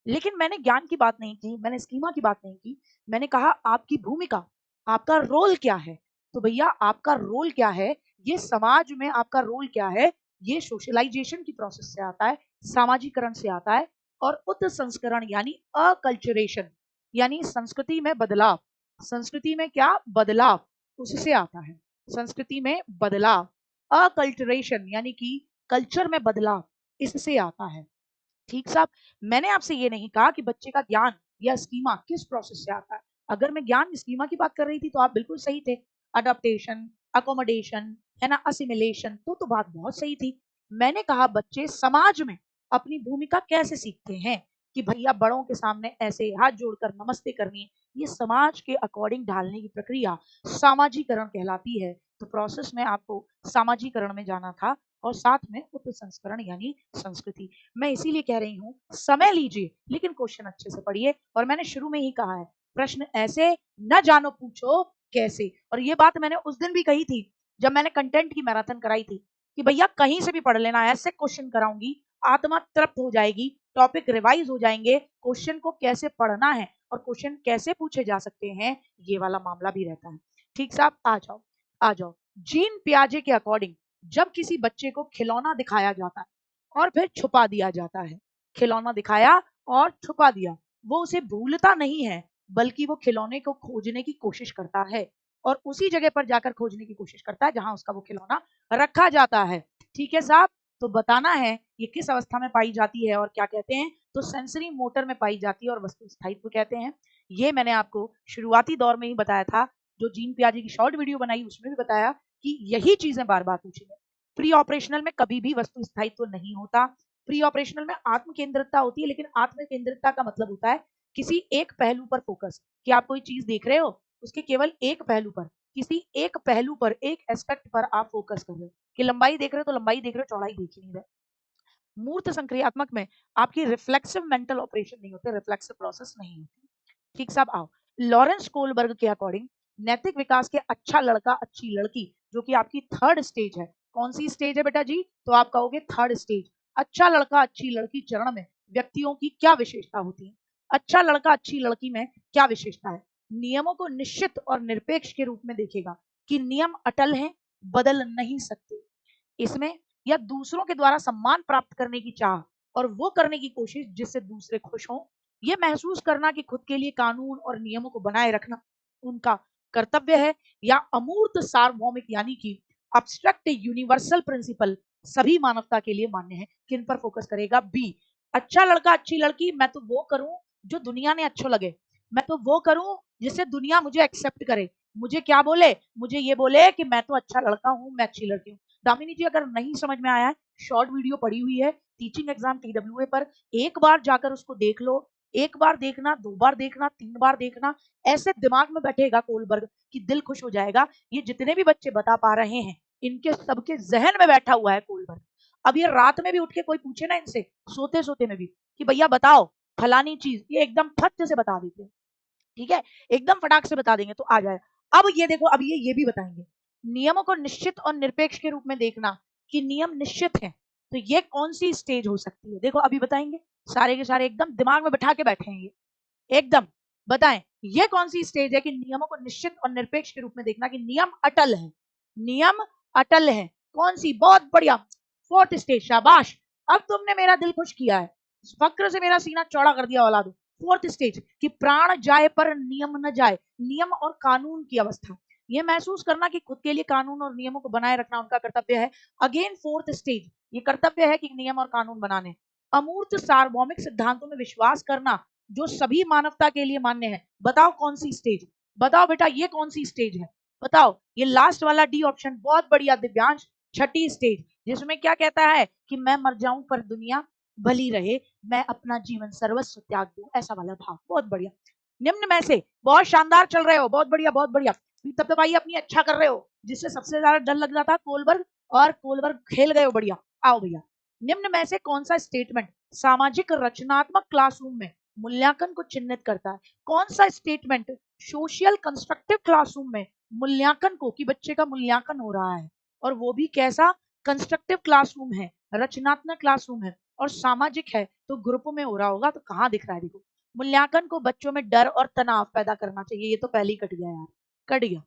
लेकिन मैंने ज्ञान की बात नहीं की, मैंने स्कीमा की बात नहीं की, मैंने कहा आपकी भूमिका, आपका रोल क्या है। तो भैया आपका रोल क्या है, ये समाज में आपका रोल क्या है, ये सोशलाइजेशन की प्रोसेस से आता है, सामाजिकरण से आता है, और उत संस्करण यानी अकल्चरेशन, यानी संस्कृति में बदलाव, संस्कृति में क्या बदलाव, उससे आता है। संस्कृति में बदलाव, अकल्चरेशन यानी कि कल्चर में बदलाव, इससे आता है। ठीक साहब, मैंने आपसे ये नहीं कहा कि बच्चे का ज्ञान या स्कीमा किस प्रोसेस से आता है। अगर मैं ज्ञान स्कीमा की बात कर रही थी तो आप बिल्कुल सही थे, अडॉप्टेशन, अकोमोडेशन, है ना, असिमिलेशन, तो बात बहुत सही थी। मैंने कहा बच्चे समाज में अपनी भूमिका कैसे सीखते हैं, कि भैया बड़ों के सामने ऐसे हाथ जोड़कर नमस्ते करनी, ये समाज के अकॉर्डिंग ढालने की प्रक्रिया सामाजिकरण कहलाती है। तो प्रोसेस में आपको सामाजिकरण में जाना था, और साथ में उप संस्करण यानी संस्कृति। मैं इसीलिए कह रही हूँ समय लीजिए, लेकिन क्वेश्चन अच्छे से पढ़िए, और मैंने शुरू में ही कहा है प्रश्न ऐसे न जानो पूछो कैसे। और ये बात मैंने उस दिन भी कही थी जब मैंने कंटेंट की मैराथन कराई थी, कि भैया कहीं से भी पढ़ लेना, ऐसे क्वेश्चन कराऊंगी आत्मा तृप्त हो जाएगी, टॉपिक रिवाइज हो जाएंगे, क्वेश्चन को कैसे पढ़ना है और क्वेश्चन कैसे पूछे जा सकते हैं, ये वाला मामला भी रहता है। ठीक साहब, आ जाओ आ जाओ। जीन पियाजे के अकॉर्डिंग जब किसी बच्चे को खिलौना दिखाया जाता है और फिर छुपा दिया जाता है, खिलौना दिखाया और छुपा दिया, वो उसे भूलता नहीं है, बल्कि वो खिलौने को खोजने की कोशिश करता है और उसी जगह पर जाकर खोजने की कोशिश करता है जहां उसका वो खिलौना रखा जाता है। ठीक है साहब, तो बताना है ये किस अवस्था में पाई जाती है और क्या कहते हैं, तो सेंसरी मोटर में पाई जाती है और वस्तु स्थायित्व कहते हैं। ये मैंने आपको शुरुआती दौर में ही बताया था, जो जीन पियाजे की शॉर्ट वीडियो बनाई उसमें भी बताया कि यही चीजें बार बार पूछेंगे। प्री ऑपरेशनल में कभी भी वस्तु स्थायित्व नहीं होता। प्री ऑपरेशनल में आत्म केंद्रितता होती है, लेकिन आत्म केंद्रितता का मतलब होता है किसी एक पहलू पर फोकस, कि आप कोई चीज देख रहे हो, उसके केवल एक पहलू पर, किसी एक पहलू पर, एक एस्पेक्ट पर आप फोकस कर रहे हो, कि लंबाई देख रहे हो तो लंबाई देख रहे हो, चौड़ाई देख ही नहीं रहे। मूर्त संक्रियात्मक में आपकी रिफ्लेक्सिव मेंटल ऑपरेशन नहीं होते, रिफ्लेक्सिव प्रोसेस नहीं होती। ठीक साहब, आओ। लॉरेंस कोलबर्ग के अकॉर्डिंग नैतिक विकास के अच्छा लड़का अच्छी लड़की, जो कि आपकी थर्ड स्टेज है, कौन सी स्टेज है बेटा जी, तो आप कहोगे थर्ड स्टेज। अच्छा लड़का अच्छी लड़की चरण में व्यक्तियों की क्या विशेषता होती है? अच्छा लड़का अच्छी लड़की में क्या विशेषता है? नियमों को निश्चित और निरपेक्ष के रूप में देखेगा, कि नियम अटल हैं, बदल नहीं सकते। इसमें या दूसरों के द्वारा सम्मान प्राप्त करने की चाह और वो करने की कोशिश जिससे दूसरे खुश हों, ये महसूस करना कि खुद के लिए कानून और नियमों को बनाए रखना उनका कर्तव्य है, या अमूर्त सार्वभौमिक यानी कि अब्स्ट्रैक्ट यूनिवर्सल प्रिंसिपल सभी मानवता के लिए मान्य है, किन पर फोकस करेगा? बी, अच्छा लड़का अच्छी लड़की, मैं तो वो करूं जो दुनिया ने अच्छो लगे, मैं तो वो करूं जिससे दुनिया मुझे एक्सेप्ट करे, मुझे क्या बोले, मुझे ये बोले कि मैं तो अच्छा लड़का हूं, मैं अच्छी लड़की हूं। दामिनी जी, अगर नहीं समझ में आया है, शॉर्ट वीडियो पड़ी हुई है टीचिंग एग्जाम TWA पर, एक बार जाकर उसको देख लो, एक बार देखना, दो बार देखना, तीन बार देखना, ऐसे दिमाग में बैठेगा कोलबर्ग कि दिल खुश हो जाएगा। ये जितने भी बच्चे बता पा रहे हैं, इनके सबके जहन में बैठा हुआ है कोलबर्ग। अब ये रात में भी उठ के कोई पूछे ना इनसे, सोते सोते में भी, कि भैया बताओ फलानी चीज, ये एकदम फट से बता देते हैं। ठीक है, एकदम फटाक से बता देंगे तो आ जाए। अब ये देखो, अब ये भी बताएंगे, नियमों को निश्चित और निरपेक्ष के रूप में देखना, कि नियम निश्चित है, तो ये कौन सी स्टेज हो सकती है? देखो अभी बताएंगे, सारे के सारे एकदम दिमाग में बैठा के बैठे हैं ये, एकदम बताएं ये कौन सी स्टेज है कि नियमों को निश्चित और निरपेक्ष के रूप में देखना, कि नियम अटल है, नियम अटल है, कौन सी? बहुत बढ़िया, फोर्थ स्टेज, शाबाश। अब तुमने मेरा दिल खुश किया है, फक्र से मेरा सीना चौड़ा कर दिया औलादो। फोर्थ स्टेज, कि प्राण जाए पर नियम न जाए, नियम और कानून की अवस्था, ये महसूस करना कि खुद के लिए कानून और नियमों को बनाए रखना उनका कर्तव्य है। अगेन फोर्थ स्टेज, ये कर्तव्य है कि नियम और कानून बनाने। अमूर्त सार्वभौमिक सिद्धांतों में विश्वास करना, जो सभी मानवता के लिए मान्य है। बताओ कौन सी स्टेज, बताओ बेटा ये कौन सी स्टेज है, बताओ। ये लास्ट वाला डी ऑप्शन, बहुत बढ़िया दिव्यांश, छठी स्टेज, जिसमें क्या कहता है कि मैं मर जाऊं पर दुनिया भली रहे, मैं अपना जीवन सर्वस्व त्याग दूं, ऐसा वाला भाव, बहुत बढ़िया। निम्न में से, बहुत शानदार चल रहे हो, बहुत बढ़िया बहुत बढ़िया, तब तक भाई अपनी अच्छा कर रहे हो, जिससे सबसे ज्यादा डर लग रहा था कोलबर्ग, और कोलबर्ग खेल गए हो बढ़िया। आओ भैया, निम्न में से कौन सा स्टेटमेंट सामाजिक रचनात्मक क्लासरूम में मूल्यांकन को चिन्हित करता है? कौन सा स्टेटमेंट सोशल कंस्ट्रक्टिव क्लासरूम में मूल्यांकन को, कि बच्चे का मूल्यांकन हो रहा है, और वो भी कैसा? कंस्ट्रक्टिव क्लासरूम है, रचनात्मक क्लासरूम है, और सामाजिक है, तो ग्रुपों में हो रहा होगा, तो कहाँ दिख रहा है? देखो, मूल्यांकन को बच्चों में डर और तनाव पैदा करना चाहिए, ये तो पहले ही कट गया यार, कट गया।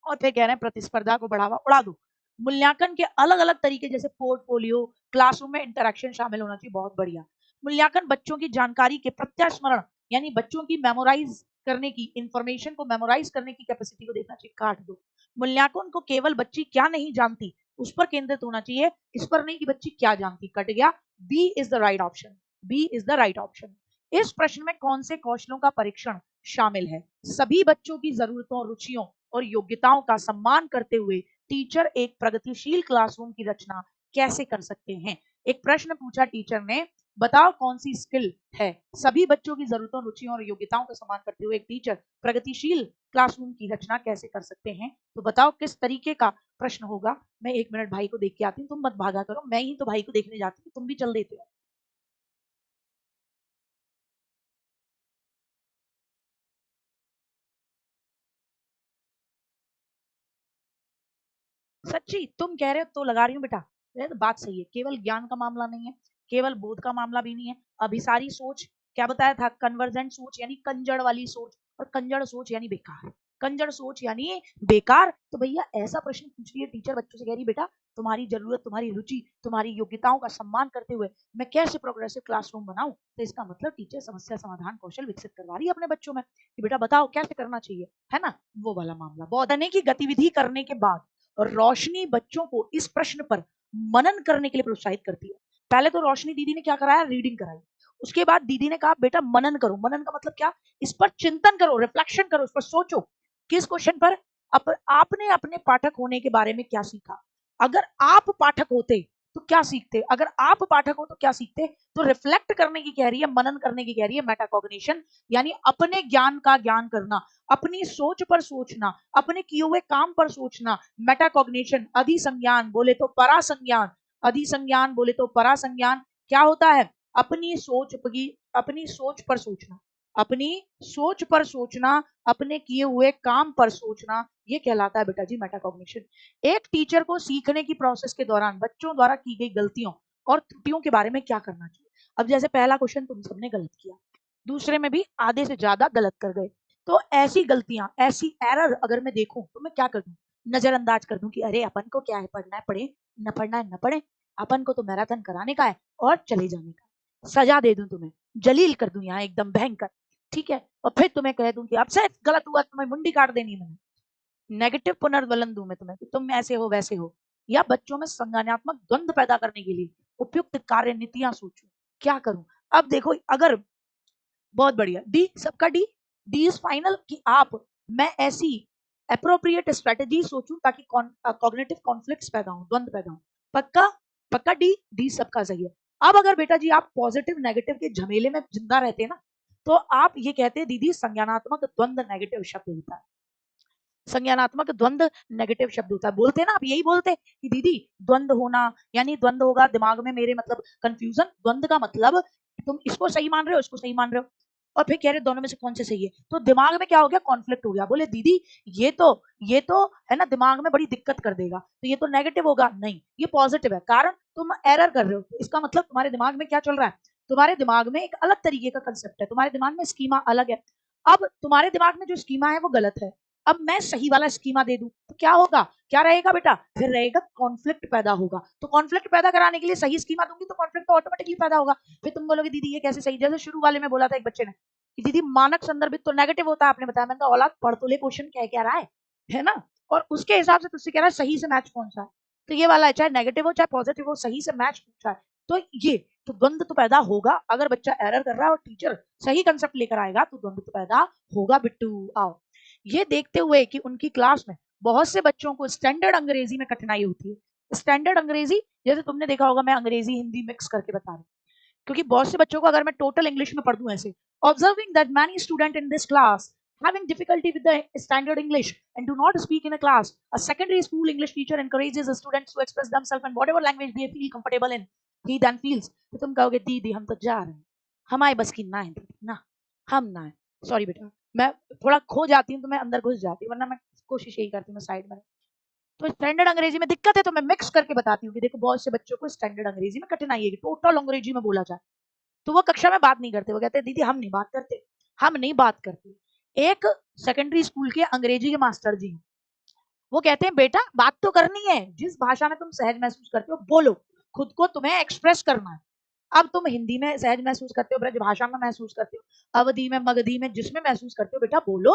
और फिर कह रहे हैं प्रतिस्पर्धा को बढ़ावा, उड़ा दो। मूल्यांकन के अलग अलग तरीके, जैसे पोर्टफोलियो, क्लासरूम में इंटरेक्शन शामिल होना चाहिए, बहुत बढ़िया। मूल्यांकन बच्चों की जानकारी के प्रत्यास्मरण, यानी बच्चों की मेमोराइज करने की, इंफॉर्मेशन को मेमोराइज करने की कैपेसिटी को देखना चाहिए, काट दो। मूल्यांकन को केवल बच्ची क्या नहीं जानती उस पर केंद्रित होना चाहिए, इस पर नहीं कि बच्ची क्या जानती, कट गया। B is the right option, B is the right option. इस प्रश्न में कौन से कौशलों का परीक्षण शामिल है? सभी बच्चों की जरूरतों, रुचियों और योग्यताओं का सम्मान करते हुए टीचर एक प्रगतिशील क्लासरूम की रचना कैसे कर सकते हैं? एक प्रश्न पूछा टीचर ने, बताओ कौन सी स्किल है? सभी बच्चों की जरूरतों, रुचियों और योग्यताओं का सम्मान करते हुए एक टीचर प्रगतिशील क्लासरूम की रचना कैसे कर सकते हैं? तो बताओ किस तरीके का प्रश्न होगा। मैं 1 मिनट भाई को देख के आती हूँ, तुम मत भागा करो, मैं ही तो भाई को देखने जाती हूँ, तुम भी चल देते हो। सच्ची तुम कह रहे हो तो लगा रही हूँ बेटा, ये तो बात सही है, केवल ज्ञान का मामला नहीं है, केवल बोध का मामला भी नहीं है। अभिसारी सोच क्या बताया था, कन्वर्जेंट सोच यानी कंजड़ वाली सोच, और कंजड़ सोच यानी बेकार, कंजड़ सोच यानी बेकार। तो भैया ऐसा प्रश्न पूछ रही है टीचर बच्चों से, कह रही बेटा तुम्हारी जरूरत, तुम्हारी रुचि, तुम्हारी योग्यताओं का सम्मान करते हुए मैं कैसे प्रोग्रेसिव क्लासरूम बनाऊं। तो इसका मतलब टीचर समस्या समाधान कौशल विकसित करवा रही है अपने बच्चों में कि बेटा बताओ कैसे करना चाहिए, है ना, वो वाला मामला। बौद्धने की गतिविधि करने के बाद रोशनी बच्चों को इस प्रश्न पर मनन करने के लिए प्रोत्साहित करती है। पहले तो रोशनी दीदी ने क्या कराया, रीडिंग कराई। उसके बाद दीदी ने कहा बेटा मनन करो। मनन का मतलब क्या, इस पर चिंतन करो, रिफ्लेक्शन करो, इस पर सोचो। किस क्वेश्चन पर, आपने अपने पाठक होने के बारे में क्या सीखा। अगर आप पाठक होते तो क्या सीखते, अगर आप पाठक हो तो क्या सीखते। तो रिफ्लेक्ट करने की कह रही है, मनन करने की कह रही है, मेटाकॉग्निशन यानी अपने ज्ञान का ज्ञान करना, अपनी सोच पर सोचना, अपने किए हुए काम पर सोचना। मेटाकॉग्निशन, अधिसंज्ञान बोले तो परासंज्ञान, अधिसंज्ञान बोले तो परासंज्ञान। क्या होता है, अपनी सोच की, अपनी सोच पर सोचना, अपनी सोच पर सोचना, अपने किए हुए काम पर सोचना, ये कहलाता है बेटा जी मेटाकॉग्निशन। एक टीचर को सीखने की प्रोसेस के दौरान बच्चों द्वारा की गई गलतियों और त्रुटियों के बारे में क्या करना चाहिए। अब जैसे पहला क्वेश्चन तुम सबने गलत किया, दूसरे में भी आधे से ज्यादा गलत कर गए, तो ऐसी गलतियां, ऐसी एरर अगर मैं देखूं तो मैं क्या कर दूं, नजरअंदाज कर दूं कि अरे अपन को क्या है, पढ़ना है पढ़े, न पढ़ना है न पढ़े, अपन को तो मैराथन कराने का है और चले जाने का। सजा दे दूं तुम्हें, जलील कर दूं यहाँ एकदम भयंकर, ठीक है, और फिर तुम्हें कह दूं कि अब से गलत हुआ तुम्हें मुंडी काट देनी मैंने, नेगेटिव पुनर्वलन दूं मैं तुम्हें कि तुम ऐसे हो वैसे हो। या बच्चों में संज्ञानात्मक द्वंद पैदा करने के लिए उपयुक्त कार्य नीतियां सोचूं, क्या करूं। अब देखो, अगर बहुत बढ़िया, डी सबका डी, डी इज फाइनल कि आप, मैं ऐसी अप्रोप्रिएट स्ट्रेटेजी सोचूं ताकि कॉग्निटिव कॉन्फ्लिक्ट्स पैदा हो, द्वंद पैदा हो। पक्का, पक्का डी, डी सबका सही है। अब अगर बेटा जी आप पॉजिटिव नेगेटिव के झमेले में जिंदा रहते हैं ना, तो आप ये कहते हैं दीदी संज्ञानात्मक द्वंद नेगेटिव शब्द होता है, संज्ञानात्मक द्वंद नेगेटिव शब्द होता है। बोलते ना आप यही बोलते कि दीदी द्वंद होना यानी द्वंद होगा दिमाग में मेरे, मतलब कंफ्यूजन, द्वंद का मतलब तुम इसको सही मान रहे हो, इसको सही मान रहे हो, और फिर कह रहे दोनों में से कौन से सही है, तो दिमाग में क्या हो गया, कॉन्फ्लिक्ट हो गया। बोले दीदी ये तो है ना दिमाग में बड़ी दिक्कत कर देगा, तो ये तो नेगेटिव होगा, नहीं ये पॉजिटिव है, कारण तुम एरर कर रहे हो। इसका मतलब तुम्हारे दिमाग में क्या चल रहा है, तुम्हारे दिमाग में एक अलग तरीके का कंसेप्ट है, तुम्हारे दिमाग में स्कीमा अलग है। अब तुम्हारे दिमाग में जो स्कीमा है वो गलत है, अब मैं सही वाला स्कीमा दे दूं तो क्या होगा, क्या रहेगा बेटा, फिर रहेगा कॉन्फ्लिक्ट पैदा होगा। तो कॉन्फ्लिक्ट पैदा कराने के लिए सही स्कीमा दूंगी तो कॉन्फ्लिक्ट तो ऑटोमेटिकली पैदा होगा। फिर तुम बोलोगे दीदी ये कैसे सही, जैसे शुरू वाले में बोला था एक बच्चे ने कि दीदी मानक संदर्भित तो नेगेटिव होता है, आपने बताया, मैंने कहा औलाद पढ़ तो ले क्वेश्चन क्या क्या रहा है ना, और उसके हिसाब से तुझसे कह रहा है सही से मैच कौन सा है, तो ये वाला है, चाहे नेगेटिव हो चाहे पॉजिटिव हो, सही से मैच पूछा है। तो ये तो द्वंद तो पैदा होगा, अगर बच्चा एरर कर रहा है और टीचर सही कंसेप्ट लेकर आएगा तो द्वंद तो पैदा होगा बिट्टू। आओ, ये देखते हुए कि उनकी क्लास में बहुत से बच्चों को स्टैंडर्ड अंग्रेजी में कठिनाई होती है, स्टैंडर्ड अंग्रेजी जैसे तुमने देखा होगा मैं अंग्रेजी हिंदी मिक्स करके बता रही हूँ, क्योंकि बहुत से बच्चों को अगर मैं टोटल इंग्लिश में पढ़ दूं ऐसे, observing that many student in this class having difficulty with the standard English and do not speak in a class, a secondary school English teacher encourages the students to express themselves in whatever language they feel comfortable in. He then feels, तो तुम कहोगे दीदी हम तो जा रहे हैं, हमारे बस की ना है दीदी, ना हम ना है, सॉरी बेटा, मैं थोड़ा खो जाती हूँ तो मैं अंदर घुस जाती हूँ, वरना मैं कोशिश यही करती हूँ मैं साइड में। तो स्टैंडर्ड अंग्रेजी में दिक्कत है तो मैं मिक्स करके बताती हूँ कि देखो बहुत से बच्चों को स्टैंडर्ड अंग्रेजी में कठिनाई है, टोटल अंग्रेजी में बोला जाए तो वो कक्षा में बात नहीं करते, वो कहते हैं दीदी हम नहीं बात करते, हम नहीं बात करते। एक सेकेंडरी स्कूल के अंग्रेजी के मास्टर जी, वो कहते हैं बेटा बात तो करनी है, जिस भाषा में तुम सहज महसूस करते हो बोलो, खुद को तुम्हें एक्सप्रेस करना है। अब तुम हिंदी में सहज महसूस करते हो, ब्रज भाषा में महसूस करते हो, अवधि में, मगधी में, जिसमें महसूस करते हो बेटा बोलो।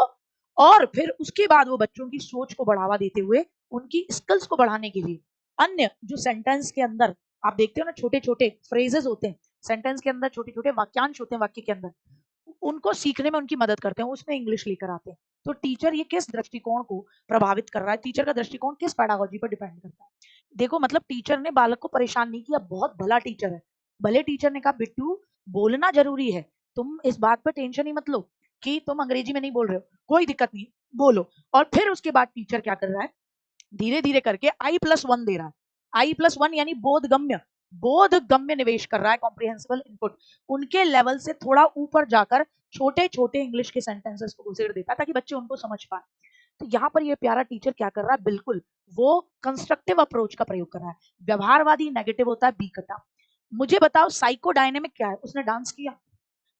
और फिर उसके बाद वो बच्चों की सोच को बढ़ावा देते हुए उनकी स्किल्स को बढ़ाने के लिए अन्य जो सेंटेंस के अंदर आप देखते हो ना छोटे छोटे फ्रेजेस होते हैं, सेंटेंस के अंदर छोटे छोटे वाक्यांश होते हैं वाक्य के अंदर, उनको सीखने में उनकी मदद करते हैं, उसमें इंग्लिश लेकर आते हैं। तो टीचर ये किस दृष्टिकोण को प्रभावित कर रहा है, टीचर का दृष्टिकोण किस पैडागोजी पर डिपेंड करता है। देखो मतलब टीचर ने बालक को परेशान नहीं किया, बहुत भला टीचर है, भले टीचर ने कहा बिट्टू बोलना जरूरी है, तुम इस बात पर टेंशन ही मत लो कि तुम अंग्रेजी में नहीं बोल रहे हो, कोई दिक्कत नहीं, बोलो। और फिर उसके बाद टीचर क्या कर रहा है, धीरे धीरे करके I+1 दे रहा है, I+1 यानी बोधगम्य, बोधगम्य निवेश कर रहा है, कॉम्प्रिहेंसिबल इनपुट, उनके लेवल से थोड़ा ऊपर जाकर छोटे छोटे इंग्लिश के सेंटेंसेस को घुसेड़ देता है ताकि बच्चे उनको समझ पाए। तो यहाँ पर ये प्यारा टीचर क्या कर रहा है, बिल्कुल वो कंस्ट्रक्टिव अप्रोच का प्रयोग कर रहा है। व्यवहारवादी नेगेटिव होता है बी कटा, मुझे बताओ साइकोडायनेमिक क्या है? उसने डांस किया।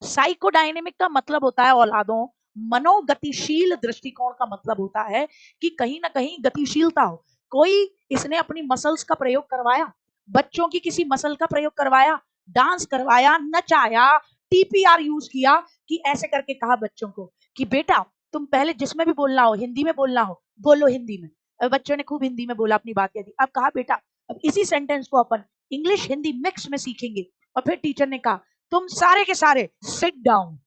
साइकोडायनेमिक का मतलब होता है औलादों, मनोगतिशील दृष्टिकोण का मतलब होता है कि कहीं ना कहीं गतिशीलता हो। कोई इसने अपनी मसल्स का प्रयोग करवाया, बच्चों की किसी मसल का प्रयोग करवाया, डांस करवाया, नचाया, टीपीआर यूज किया, कि ऐसे करके कहा बच्चों को कि बेटा तुम पहले जिसमें भी बोलना हो, हिंदी में बोलना हो बोलो हिंदी में। अब बच्चों ने खूब हिंदी में बोला, अपनी बात कह दी। अब कहा बेटा अब इसी सेंटेंस को अपन इंग्लिश हिंदी मिक्स में सीखेंगे। और फिर टीचर ने कहा तुम सारे के सारे सिट डाउन।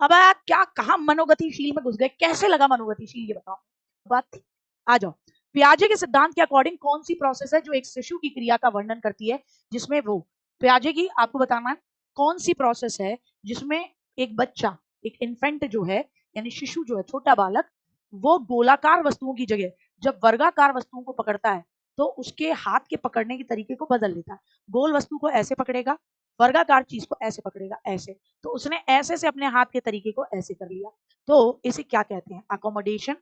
अब यार क्या कहा मनोगतिशील में घुस गए, कैसे लगा मनोगतिशील ये बताओ। बात थी। आ जाओ। पियाजे के सिद्धांत के अकॉर्डिंग कौन सी प्रोसेस है जो एक शिशु की क्रिया का वर्णन करती है, जिसमें वो पियाजे की आपको बताना है कौन सी प्रोसेस है जिसमें एक बच्चा, एक इन्फेंट जो है, यानी शिशु जो है, छोटा बालक, वो गोलाकार वस्तुओं की जगह जब वर्गाकार वस्तुओं को पकड़ता है तो उसके हाथ के पकड़ने के तरीके को बदल लेता है। गोल वस्तु को ऐसे पकड़ेगा, वर्गाकार चीज को ऐसे पकड़ेगा, ऐसे। तो उसने ऐसे से अपने हाथ के तरीके को ऐसे कर लिया। तो इसे क्या कहते हैं? अकोमोडेशन,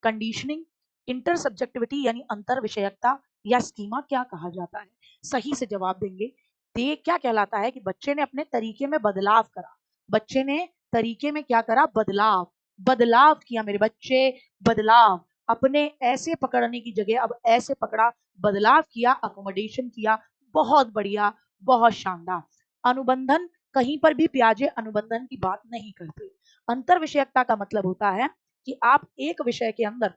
कंडीशनिंग, इंटर सब्जेक्टिविटी यानी अंतर विषयकता, या स्कीमा क्या कहा जाता है? सही से जवाब देंगे। तो ये क्या कहलाता है कि बच्चे ने अपने तरीके में बदलाव करा। बच्चे ने तरीके में क्या करा? बदलाव। बदलाव किया मेरे बच्चे, बदलाव। अपने ऐसे पकड़ने की जगह अब ऐसे पकड़ा, बदलाव किया, अकोमोडेशन किया। बहुत बढ़िया, बहुत शानदार। अनुबंधन, कहीं पर भी पियाजे अनुबंधन की बात नहीं करते। अंतर विषयकता का मतलब होता है कि आप एक विषय के अंदर,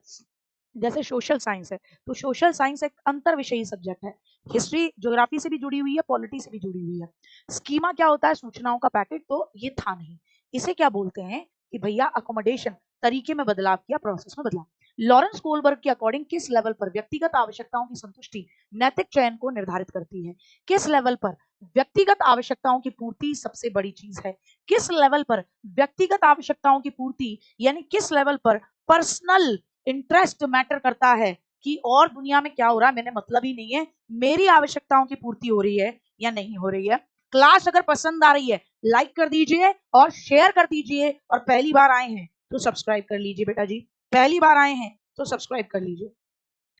जैसे सोशल साइंस है तो सोशल साइंस एक अंतर विषयी सब्जेक्ट है। हिस्ट्री ज्योग्राफी से भी जुड़ी हुई है, पॉलिटी से भी जुड़ी हुई है। स्कीमा क्या होता है? सूचनाओं का पैकेट। तो ये था नहीं। इसे क्या बोलते हैं कि भैया अकोमोडेशन, तरीके में बदलाव किया, प्रोसेस में बदलाव। लॉरेंस कोलबर्ग के अकॉर्डिंग किस लेवल पर व्यक्तिगत आवश्यकताओं की संतुष्टि नैतिक चयन को निर्धारित करती है? किस लेवल पर व्यक्तिगत आवश्यकताओं की पूर्ति सबसे बड़ी चीज है? किस लेवल पर व्यक्तिगत आवश्यकताओं की पूर्ति, यानी किस लेवल पर पर्सनल इंटरेस्ट मैटर करता है कि और दुनिया में क्या हो रहा है मैंने मतलब ही नहीं है, मेरी आवश्यकताओं की पूर्ति हो रही है या नहीं हो रही है। क्लास अगर पसंद आ रही है लाइक कर दीजिए और शेयर कर दीजिए, और पहली बार आए हैं तो सब्सक्राइब कर लीजिए बेटा जी, पहली बार आए हैं तो सब्सक्राइब कर लीजिए।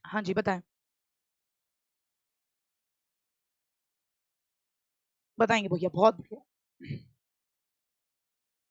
हाँ जी बताएं। बताएंगे भैया, बहुत बढ़िया।